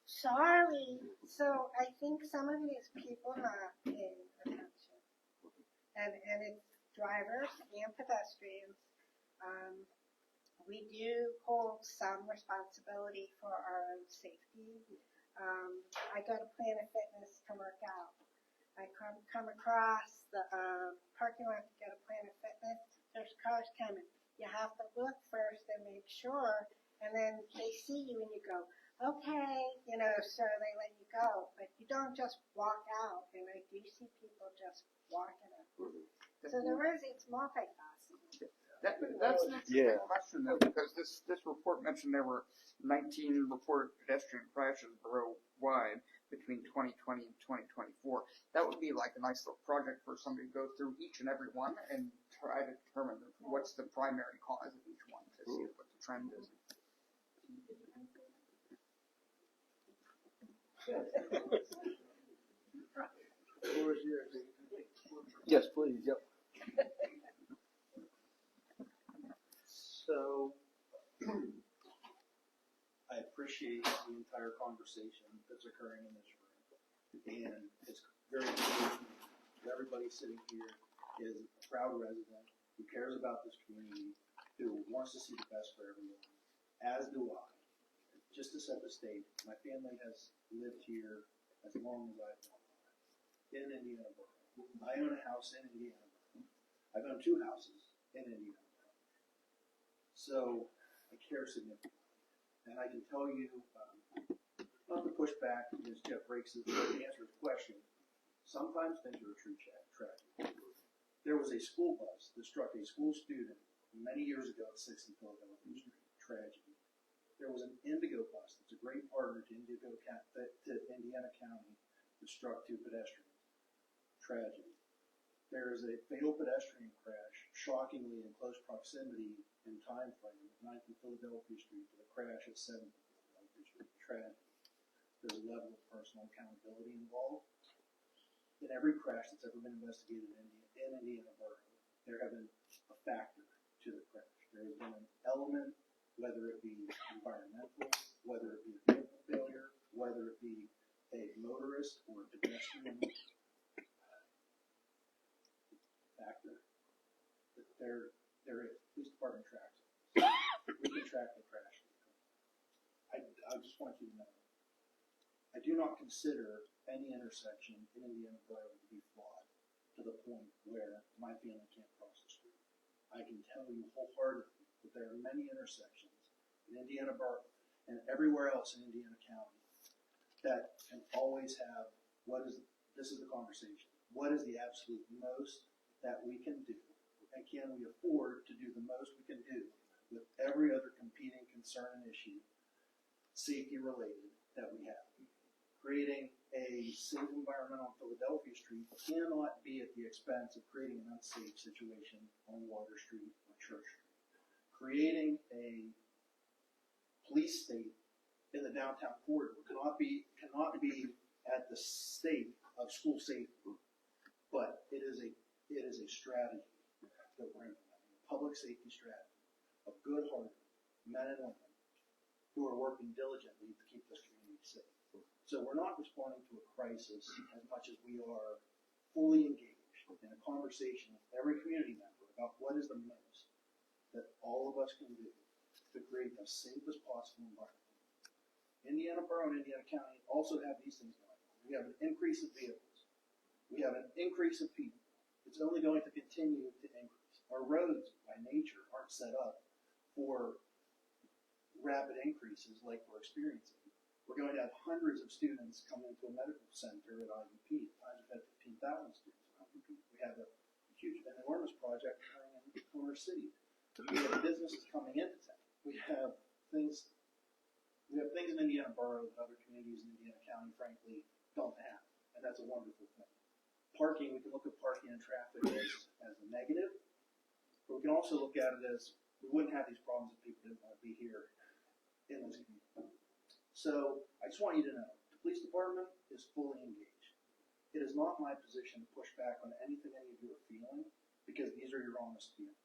sorry. So I think some of it is people not paying attention. And it's drivers and pedestrians. We do hold some responsibility for our own safety. I go to Planet Fitness to work out. I come across the parking lot to go to Planet Fitness. there's cars coming. You have to look first and make sure, and then they see you and you go, okay, you know, so they let you go. But you don't just walk out, and I do see people just walking out. So it's multifaceted. That's an interesting question though, because this report mentioned there were 19 reported pedestrian crashes borough-wide between 2020 and 2024. That would be like a nice little project for somebody to go through each and every one and try to determine what's the primary cause of each one to see what the trend is. Yes, please. Yep. So, I appreciate the entire conversation that's occurring in this room. And it's very clear that everybody sitting here is a proud resident who cares about this community, who wants to see the best for everyone, as do I. Just to set the stage, my family has lived here as long as I've known in Indiana Borough. I own a house in Indiana Borough. I've owned 2 houses in Indiana Borough. So I care significantly. And I can tell you, not to push back as Jeff breaks his word to answer his question, sometimes things are a true tragedy. There was a school bus that struck a school student many years ago at 60 Philadelphia Street. Tragedy. There was an Indigo bus that's a great partner to Indiana County that struck 2 pedestrians. Tragedy. There is a fatal pedestrian crash, shockingly in close proximity in time frame, 9th and Philadelphia Street to the crash at 7th and Philadelphia Street. Tragedy. There's a level of personal accountability involved. In every crash that's ever been investigated in Indiana Borough, there have been a factor to the crash. There has been an element, whether it be environmental, whether it be a vehicle failure, whether it be a motorist or a pedestrian factor, that there is. Police department tracks it. We can track the crash. I just want you to know, I do not consider any intersection in Indiana Borough to be flawed to the point where my family can't cross the street. I can tell you wholeheartedly that there are many intersections in Indiana Borough and everywhere else in Indiana County that can always have this is the conversation. What is the absolute most that we can do? And can we afford to do the most we can do with every other competing concern and issue, safety related, that we have? Creating a safe environment on Philadelphia Street cannot be at the expense of creating an unsafe situation on Water Street or Church Street. Creating a police state in the downtown corridor cannot be at the state of school safety, but it is a strategy that we're implementing, a public safety strategy of good-hearted men and women who are working diligently to keep this community safe. So we're not responding to a crisis as much as we are fully engaged in a conversation with every community member about what is the most that all of us can do to create the safest possible environment. Indiana Borough and Indiana County also have these things going on. We have an increase of vehicles. We have an increase of people. It's only going to continue to increase. Our roads, by nature, aren't set up for rapid increases like we're experiencing. We're going to have hundreds of students coming into a medical center at IUP. At times we've had 15,000 students at IUP. We have an enormous project occurring in Corner City. We have businesses coming into town. We have things in Indiana Borough that other communities in Indiana County, frankly, don't have. And that's a wonderful thing. Parking, we can look at parking and traffic as a negative, but we can also look at it as we wouldn't have these problems if people didn't want to be here in this community. So I just want you to know, the police department is fully engaged. It is not my position to push back on anything any of you are feeling, because these are your honest feelings.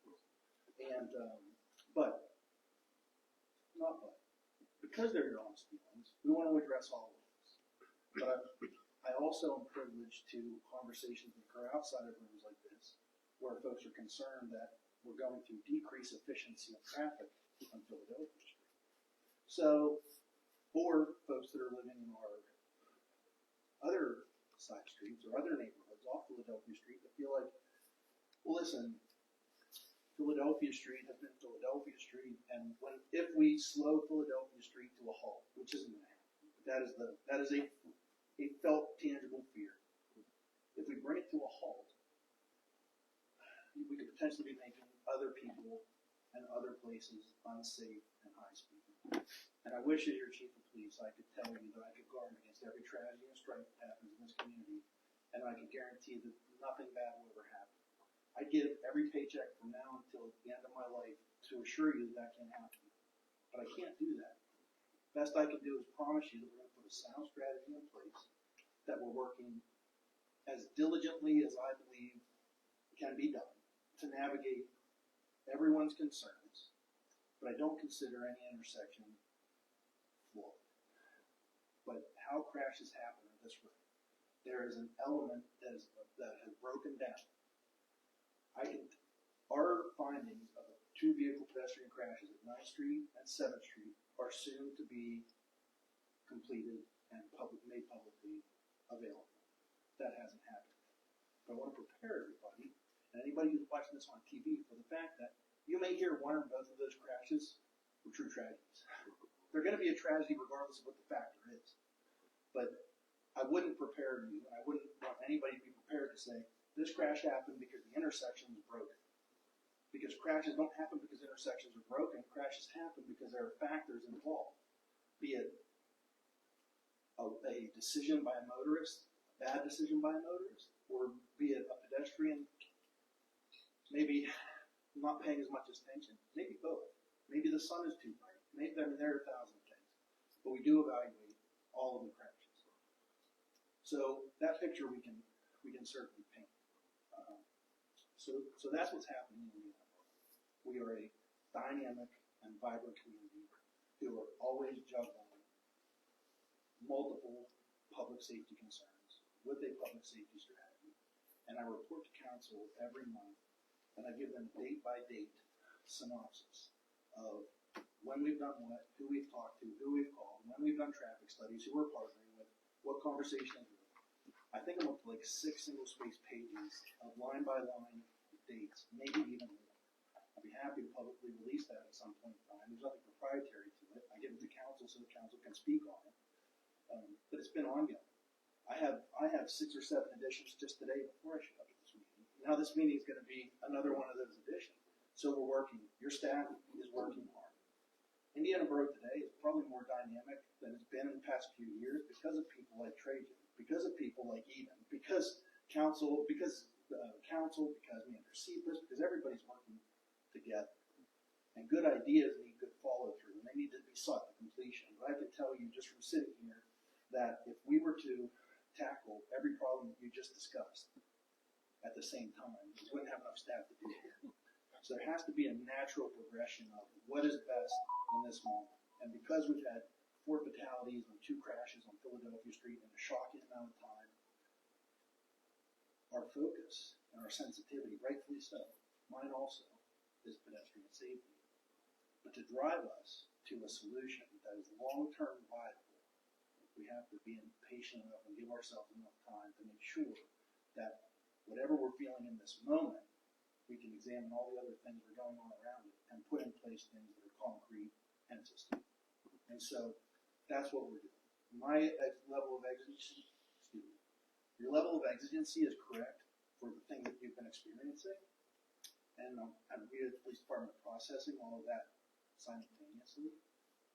And, because they're your honest feelings, we want to address all of this. But I also am privileged to conversations that occur outside of rooms like this, where folks are concerned that we're going to decrease efficiency of traffic on Philadelphia Street. So, or folks that are living in our other side streets or other neighborhoods off Philadelphia Street that feel like, well, listen, Philadelphia Street has been Philadelphia Street, and if we slow Philadelphia Street to a halt, which isn't going to happen, that is a felt tangible fear. If we bring it to a halt, we could potentially be making other people and other places unsafe and high speed. And I wish as your chief of police, I could tell you that I could guard against every tragedy and strife that happens in this community, and I could guarantee that nothing bad will ever happen. I'd give every paycheck from now until the end of my life to assure you that can't happen. But I can't do that. Best I can do is promise you that we're going to put a sound strategy in place, that we're working as diligently as I believe can be done to navigate everyone's concerns, but I don't consider any intersection flawed. But how crashes happen on this road, there is an element that has broken down. Our findings of 2 vehicle pedestrian crashes at 9th Street and 7th Street are soon to be completed and made publicly available. That hasn't happened. But I want to prepare everybody, and anybody who's watching this on TV, for the fact that you may hear one or both of those crashes were true tragedies. They're going to be a tragedy regardless of what the factor is. But I wouldn't prepare you, and I wouldn't want anybody to be prepared to say, this crash happened because the intersection was broken. Because crashes don't happen because intersections are broken. Crashes happen because there are factors involved. Be it a decision by a motorist, a bad decision by a motorist, or be it a pedestrian maybe not paying as much attention. Maybe both. Maybe the sun is too bright. Maybe there are 1,000 things. But we do evaluate all of the crashes. So that picture we can certainly paint. So that's what's happening in Indiana. We are a dynamic and vibrant community who are always juggling multiple public safety concerns with a public safety strategy. And I report to council every month, and I give them date-by-date synopsis of when we've done what, who we've talked to, who we've called, when we've done traffic studies, who we're partnering with, what conversations we're having. I think I'm up to like 6 single-spaced pages of line-by-line dates, maybe even more. I'd be happy to publicly release that at some point in time. There's nothing proprietary to it. I give it to council so the council can speak on it. But it's been ongoing. I have 6 or 7 editions just today before I showed up at this meeting. Now this meeting is going to be another one of those editions. So we're working. Your staff is working hard. Indiana Borough today is probably more dynamic than it's been in the past few years because of people like Trajan, because of people like Eden, because council, because Manager Cephas, because everybody's working together. And good ideas need good follow through, and they need to be sought to completion. But I can tell you just from sitting here that if we were to tackle every problem you just discussed at the same time, we wouldn't have enough staff to do it. So there has to be a natural progression of what is best in this moment. And because we've had 4 fatalities and 2 crashes on Philadelphia Street in a shocking amount of time, our focus and our sensitivity, rightfully so, mine also, is pedestrian safety. But to drive us to a solution that is long-term viable, we have to be patient enough and give ourselves enough time to make sure that whatever we're feeling in this moment, we can examine all the other things that are going on around it and put in place things that are concrete and sustainable. And so that's what we're doing. My level of exigency, your level of exigency is correct for the thing that you've been experiencing. And we at the police department processing all of that simultaneously.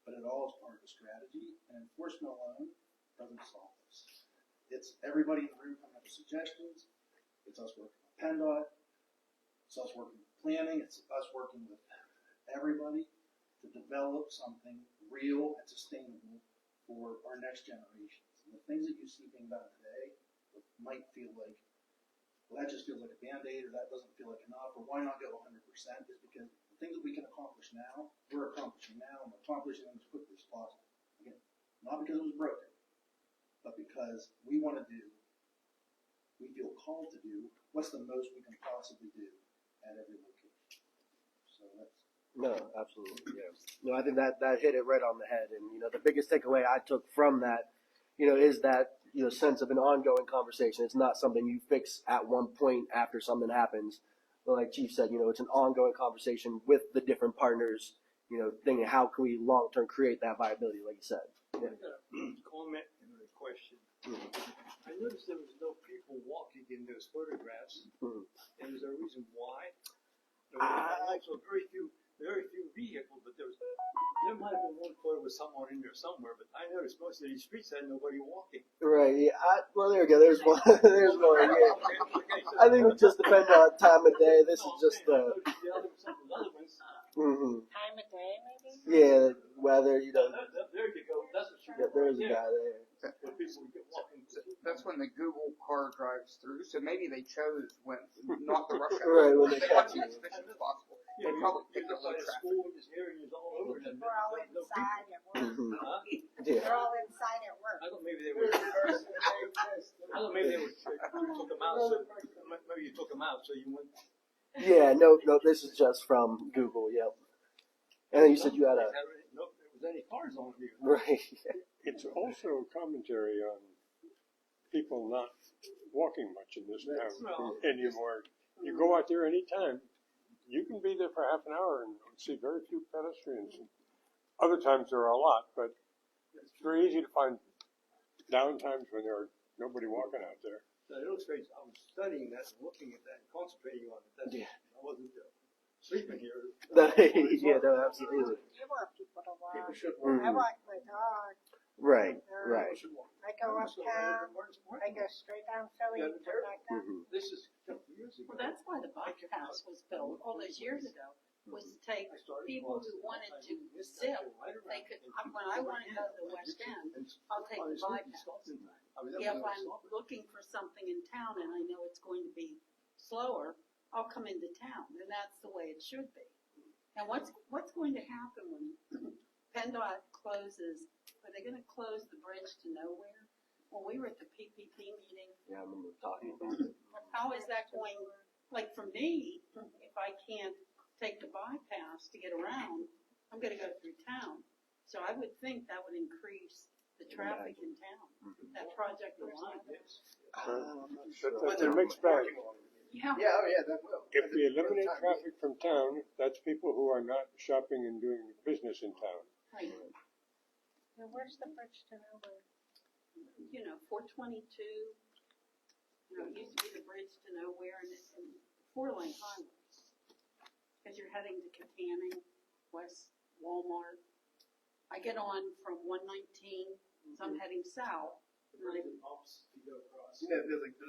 But it all is part of the strategy, and enforcement alone doesn't solve this. It's everybody in the room coming up with suggestions. It's us working with PennDOT. It's us working with planning. It's us working with everybody to develop something real and sustainable for our next generations. And the things that you see being done today might feel like, well, that just feels like a Band-Aid, or that doesn't feel like enough, or why not go 100%, is because the things that we can accomplish now, we're accomplishing now, and we're accomplishing them as quickly as possible. Again, not because it was broken, but because we want to do, we feel called to do, what's the most we can possibly do at every location. So that's... No, absolutely. Yeah. No, I think that hit it right on the head. And, the biggest takeaway I took from that, is that, sense of an ongoing conversation. It's not something you fix at one point after something happens. But like Chief said, it's an ongoing conversation with the different partners, thinking how can we long-term create that viability, like you said. Yeah. I got a comment and a question. I noticed there was no people walking in those photographs, and is there a reason why? Also, very few vehicles, but there might have been one photo with someone in there somewhere, but I noticed most of these streets had nobody walking. Right, yeah. Well, there we go. There's one. There's one. Yeah. I think it just depends on time of day. This is just the. Time of day, maybe? Yeah, weather, There you go. That's what Yeah, there's a guy there. That's when the Google car drives through, so maybe they chose when, not the rush Right, hour. when they They catch want you. as efficient as possible. They probably picked a low traffic. Maybe people are all inside at work. Yeah. They're all inside at work. I thought maybe they were. Took them out. So maybe you took them out, so you went. Yeah, no, this is just from Google, yep. And then you said you had a. Nope, there was any cars on here. Right. It's also a commentary on people not walking much in this town anymore. You go out there anytime, you can be there for half an hour and see very few pedestrians. Other times there are a lot, but it's very easy to find downtimes when there are nobody walking out there. That illustrates, I was studying that and looking at that and concentrating on it. That's, Yeah. I wasn't sleeping here. Yeah, no, absolutely. I want people to walk. People should I Mhm. walk my dog. Right, right. I go uptown. I go straight down Philly and come back down. This is a couple of years ago. Well, that's why the bike path was built all those years ago, was to take people who wanted to zip. They could, when I want to go to the West End, I'll take the bypass. If I'm looking for something in town and I know it's going to be slower, I'll come into town, and that's the way it should be. And what's going to happen when PennDOT closes? Are they going to close the bridge to nowhere? When we were at the PPP meeting, Yeah, I remember talking about it. how is that going? Like for me, if I can't take the bypass to get around, I'm going to go through town. So I would think that would increase the traffic in town. That project alone. It's a mixed bag. Yeah. Yeah, oh yeah, that will. If we eliminate traffic from town, that's people who are not shopping and doing business in town. Right. Now, where's the bridge to nowhere? 422. It used to be the bridge to nowhere, and it's a 4-lane highway. Because you're heading to Katanning, West Walmart. I get on from 119, so I'm heading south. You know, there's like,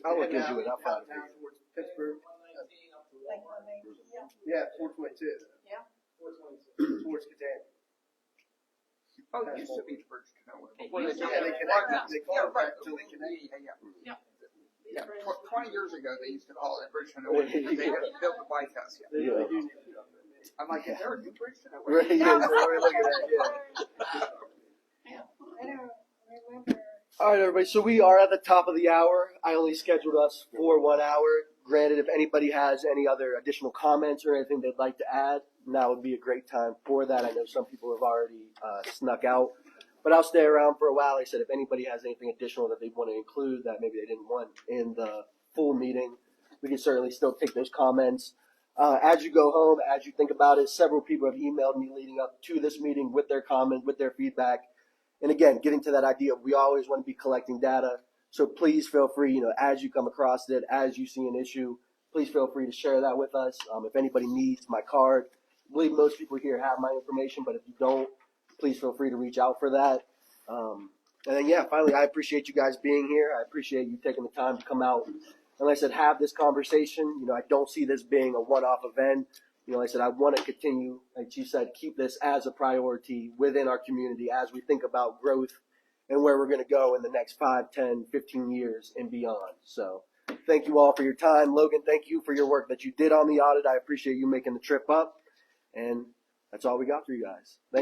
I'll look into it. I'll find it. down towards Pittsburgh. Like when they, Yeah, 422. Yeah. Towards Katanning. Oh, it used to be the bridge to nowhere. Before used to built be. it. They call Yeah, it right. until they connect. Yeah. 20 years ago, they used to call it bridge to nowhere because they hadn't built the bypass yet. Yeah. I'm like, is there a new bridge to nowhere? Right, yeah, so we're looking at it, yeah. I don't remember. All right, everybody. So we are at the top of the hour. I only scheduled us for 1 hour. Granted, if anybody has any other additional comments or anything they'd like to add, now would be a great time for that. I know some people have already snuck out, but I'll stay around for a while. Like I said, if anybody has anything additional that they want to include that maybe they didn't want in the full meeting, we can certainly still take those comments. As you go home, as you think about it, several people have emailed me leading up to this meeting with their comments, with their feedback. And again, getting to that idea, we always want to be collecting data. So please feel free, as you come across it, as you see an issue, please feel free to share that with us. If anybody needs my card, I believe most people here have my information, but if you don't, please feel free to reach out for that. And then, yeah, finally, I appreciate you guys being here. I appreciate you taking the time to come out and, like I said, have this conversation. I don't see this being a one-off event. Like I said, I want to continue, like you said, keep this as a priority within our community as we think about growth and where we're going to go in the next 5, 10, 15 years and beyond. So thank you all for your time. Logan, thank you for your work that you did on the audit. I appreciate you making the trip up. And that's all we got for you guys. Thank you.